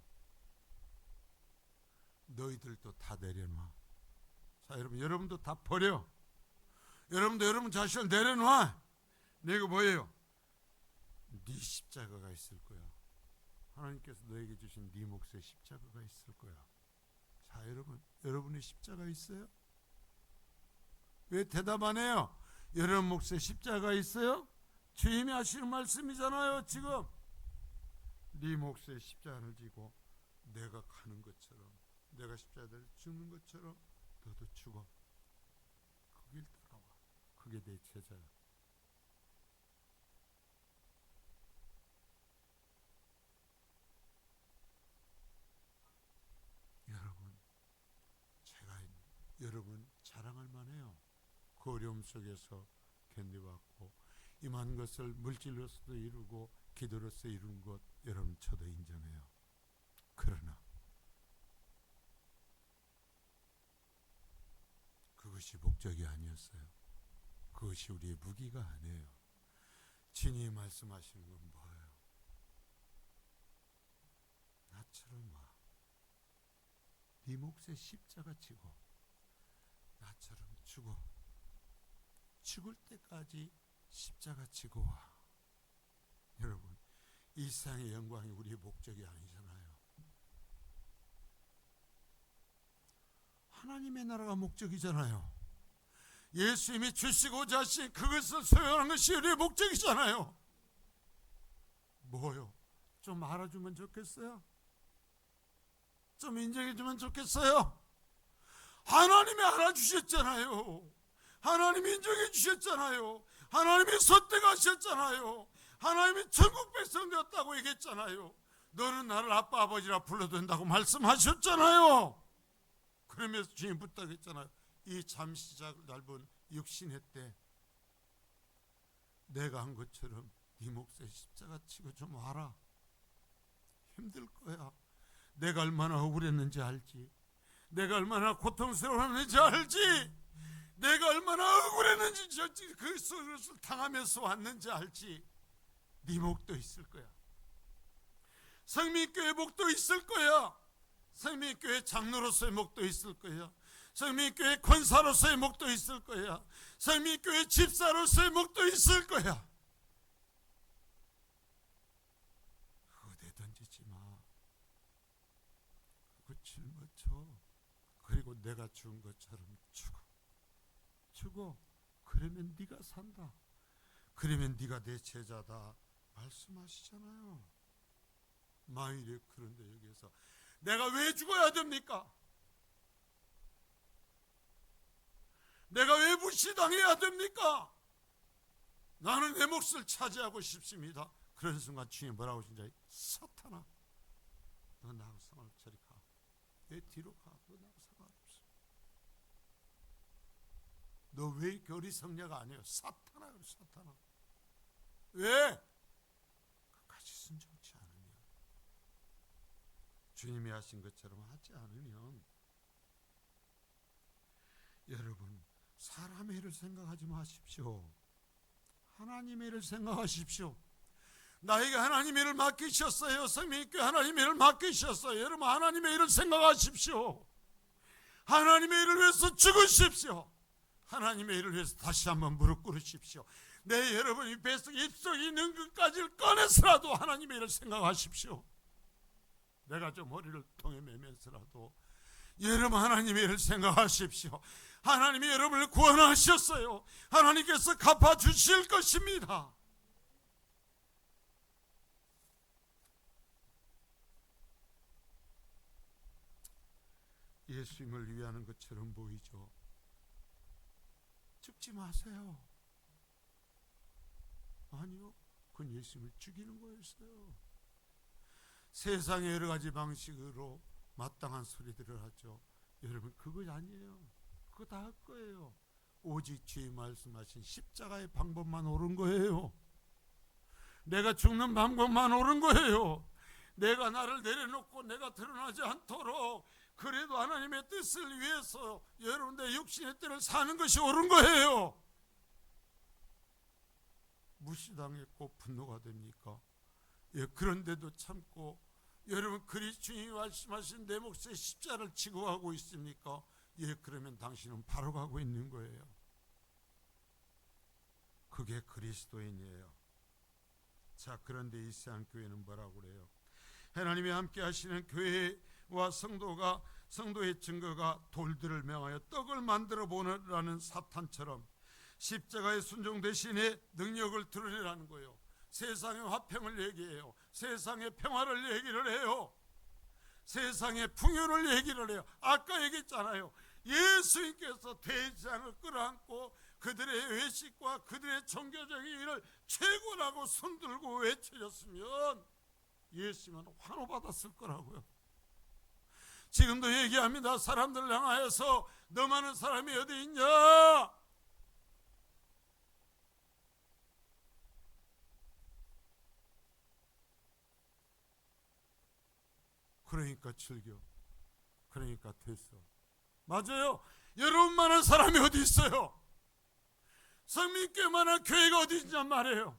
너희들도 다 내려놔. 자 여러분, 여러분도 다 버려. 여러분도 여러분 자신을 내려놔. 내가 뭐예요? 네 십자가가 있을 거야. 하나님께서 너에게 주신 네 몫의 십자가가 있을 거야. 자 여러분, 여러분의 십자가 있어요? 왜 대답 안 해요? 여러분 몫의 십자가 있어요? 주님이 하시는 말씀이잖아요. 지금 네 몫의 십자가를 지고 내가 가는 것처럼, 내가 십자가를 죽는 것처럼 너도 죽어. 그 길 따라와. 그게 내 제자야. 여러분, 제가 여러분 자랑할 만해요. 그 어려움 속에서 견뎌왔고 이 많은 것을 물질로서도 이루고 기도로서 이룬 것 여러분 저도 인정해요. 그러나 그것이 목적이 아니었어요. 그것이 우리의 무기가 아니에요. 주님이 말씀하시는 건 뭐예요? 나처럼 와. 네 몫의 십자가 지고 나처럼 죽어. 죽을 때까지 십자가 지고 와. 여러분, 이 세상의 영광이 우리의 목적이 아니잖아요. 하나님의 나라가 목적이잖아요. 예수님이 주시고자 하신 그것을 소유하는 것이 우리의 목적이잖아요. 뭐요? 좀 알아주면 좋겠어요? 좀 인정해주면 좋겠어요? 하나님이 알아주셨잖아요. 하나님이 인정해 주셨잖아요. 하나님이 선택하셨잖아요. 하나님이 천국 백성 되었다고 얘기했잖아요. 너는 나를 아빠 아버지라 불러도 된다고 말씀하셨잖아요. 그러면서 주님 부탁했잖아요. 이 잠시 짧은 육신의 때 내가 한 것처럼 네 몫에 십자가 치고 좀 와라. 힘들 거야. 내가 얼마나 억울했는지 알지. 내가 얼마나 고통스러웠는지 알지. 내가 얼마나 억울했는지 그 것을 당하면서 왔는지 알지. 네 목도 있을 거야. 성민교회 목도 있을 거야. 성민교회 장로로서의 목도 있을 거야. 성민교회 권사로서의 목도 있을 거야. 성민교회 집사로서의 목도 있을 거야. 그거 던지지 마. 그거 짊어져. 그리고 내가 죽은 것처럼 죽어. 그러면 네가 산다. 그러면 네가 내 제자다 말씀하시잖아요. 만일에 그런데 여기에서 내가 왜 죽어야 됩니까? 내가 왜 무시당해야 됩니까? 나는 내 몫을 차지하고 싶습니다. 그런 순간 주님 뭐라고 하신지 사탄아, 너 나하고 상관없어. 저리 가. 내 뒤로 가. 너 나하고 상관없어. 너 왜 이렇게 어리석냐가 아니에요. 사탄아. 사탄아. 왜? 끝까지 순종치 않으면, 주님이 하신 것처럼 하지 않으면, 여러분 사람의 일을 생각하지 마십시오. 하나님의 일을 생각하십시오. 나에게 하나님의 일을 맡기셨어요. 성민교회 하나님의 일을 맡기셨어요. 여러분, 하나님의 일을 생각하십시오. 하나님의 일을 위해서 죽으십시오. 하나님의 일을 위해서 다시 한번 무릎 꿇으십시오. 내 여러분이 뱃속 입속에 있는 것까지를 꺼내서라도 하나님의 일을 생각하십시오. 내가 좀 머리를 통해 매면서라도 여러분, 하나님의 일을 생각하십시오. 하나님이 여러분을 구원하셨어요. 하나님께서 갚아주실 것입니다. 예수님을 위하는 것처럼 보이죠. 죽지 마세요. 아니요, 그건 예수님을 죽이는 거였어요. 세상의 여러 가지 방식으로 마땅한 소리들을 하죠. 여러분, 그거 아니에요. 그거 다 할 거예요. 오직 주의 말씀하신 십자가의 방법만 옳은 거예요. 내가 죽는 방법만 옳은 거예요. 내가 나를 내려놓고 내가 드러나지 않도록 그래도 하나님의 뜻을 위해서 여러분의 육신의 뜻을 사는 것이 옳은 거예요. 무시당했고 분노가 됩니까? 예, 그런데도 참고 여러분, 그리스도인이 말씀하신 내 몫의 십자를 지고 가고 있습니까? 예, 그러면 당신은 바로 가고 있는 거예요. 그게 그리스도인이에요. 자, 그런데 이 세상 교회는 뭐라고 그래요? 하나님이 함께 하시는 교회와 성도의 증거가 돌들을 명하여 떡을 만들어 보느라는 사탄처럼 십자가의 순종 대신에 능력을 드러내라는 거예요. 세상의 화평을 얘기해요. 세상의 평화를 얘기를 해요. 세상의 풍요를 얘기를 해요. 아까 얘기했잖아요. 예수님께서 대장을 끌어안고 그들의 외식과 그들의 종교적인 일을 최고라고 손들고 외쳐졌으면 예수님은 환호받았을 거라고요. 지금도 얘기합니다. 사람들 향하여서 너 많은 사람이 어디 있냐? 그러니까 즐겨. 그러니까 됐어. 맞아요. 여러분만한 사람이 어디 있어요? 성민교회만한 교회가 어디 있냔 말이에요.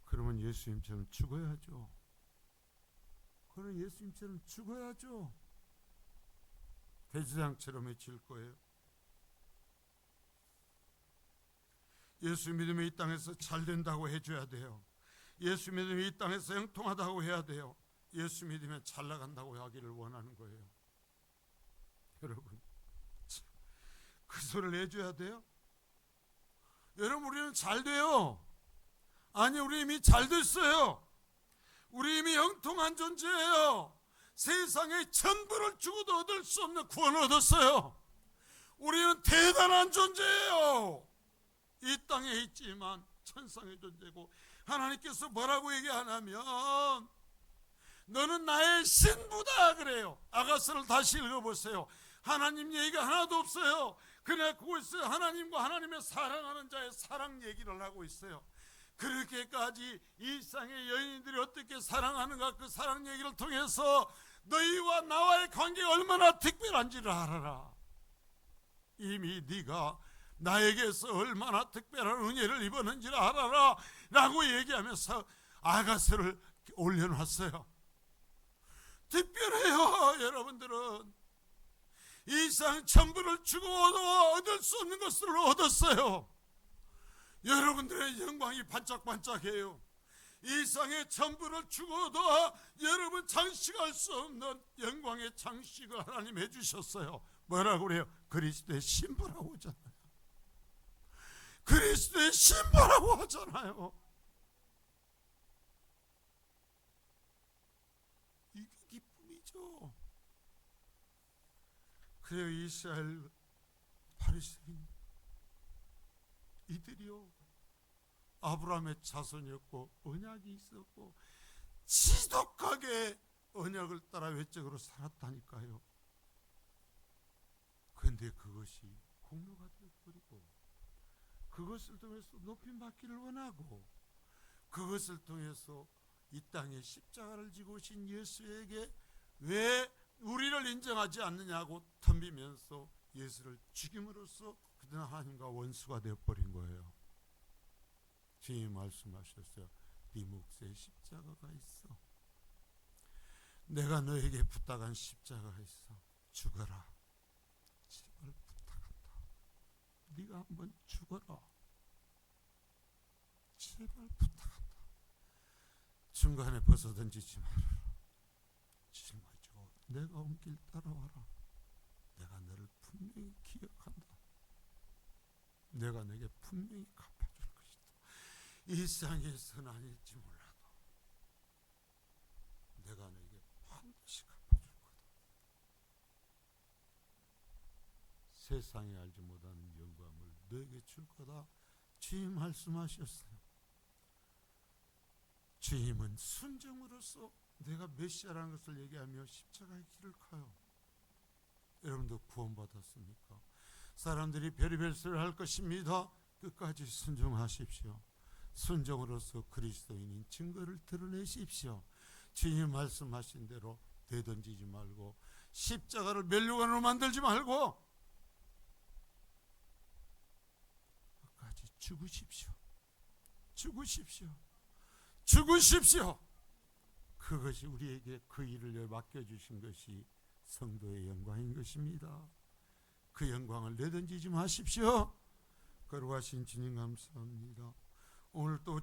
그러면 예수님처럼 죽어야죠. 그러면 예수님처럼 죽어야죠. 대제사장처럼 해칠 거예요. 예수 믿으면 이 땅에서 잘 된다고 해줘야 돼요. 예수 믿으면 이 땅에서 형통하다고 해야 돼요. 예수 믿으면 잘 나간다고 하기를 원하는 거예요. 여러분, 그 소리를 해줘야 돼요? 여러분, 우리는 잘 돼요. 아니, 우리 이미 잘 됐어요. 우리 이미 형통한 존재예요. 세상에 전부를 주고도 얻을 수 없는 구원을 얻었어요. 우리는 대단한 존재예요. 이 땅에 있지만 천상의 존재고, 하나님께서 뭐라고 얘기하냐면 너는 나의 신부다 그래요. 아가서를 다시 읽어보세요. 하나님 얘기가 하나도 없어요. 그냥 그곳에서 하나님과 하나님의 사랑하는 자의 사랑 얘기를 하고 있어요. 그렇게까지 이 세상의 여인들이 어떻게 사랑하는가, 그 사랑 얘기를 통해서 너희와 나와의 관계가 얼마나 특별한지를 알아라. 이미 네가 나에게서 얼마나 특별한 은혜를 입었는지를 알아라 라고 얘기하면서 아가서를 올려놨어요. 특별해요. 여러분들은 이 세상 전부를 주고 얻을 수 없는 것을 얻었어요. 여러분들의 영광이 반짝반짝해요. 이 세상의 전부를 주고도 여러분 장식할 수 없는 영광의 장식을 하나님 해주셨어요. 뭐라고 그래요? 그리스도의 신부라고 하잖아요. 그리스도의 신부라고 하잖아요. 이게 기쁨이죠. 그래요. 이스라엘 바리새인 이들이요, 아브라함의 자손이었고 언약이 있었고 지독하게 언약을 따라 외적으로 살았다니까요. 그런데 그것이 공로가 되어버리고, 그것을 통해서 높임받기를 원하고, 그것을 통해서 이 땅에 십자가를 지고 오신 예수에게 왜 우리를 인정하지 않느냐고 덤비면서 예수를 죽임으로써 그들은 하나님과 원수가 되어버린 거예요. 주님 말씀하셨어요. 네 몫에 십자가가 있어. 내가 너에게 부탁한 십자가가 있어. 죽어라. 제발 부탁한다. 네가 한번 죽어라. 제발 부탁한다. 중간에 벗어던지지 말아라. 짊어지고 내가 온 길 따라와라. 내가 너를 분명히 기억한다. 내가 내게 분명히 갚아줄 것이다. 이 세상에서는 아닐지 몰라도 내가 너에게 반드시 갚아줄 거다. 세상에 알지 못하는 영광을 너에게 줄 거다. 주님 말씀하셨어요. 주님은 순종으로서 내가 메시아라는 것을 얘기하며 십자가의 길을 가요. 여러분도 구원받았습니까? 사람들이 별의별 소리를 할 것입니다. 끝까지 순종하십시오. 순종으로서 그리스도인인 증거를 드러내십시오. 주님 말씀하신 대로 되던지지 말고 십자가를 면류관으로 만들지 말고 끝까지 죽으십시오. 죽으십시오. 죽으십시오. 그것이 우리에게 그 일을 맡겨주신 것이 성도의 영광인 것입니다. 그 영광을 내던지지 마십시오. 거룩하신 주님 감사합니다. 오늘 또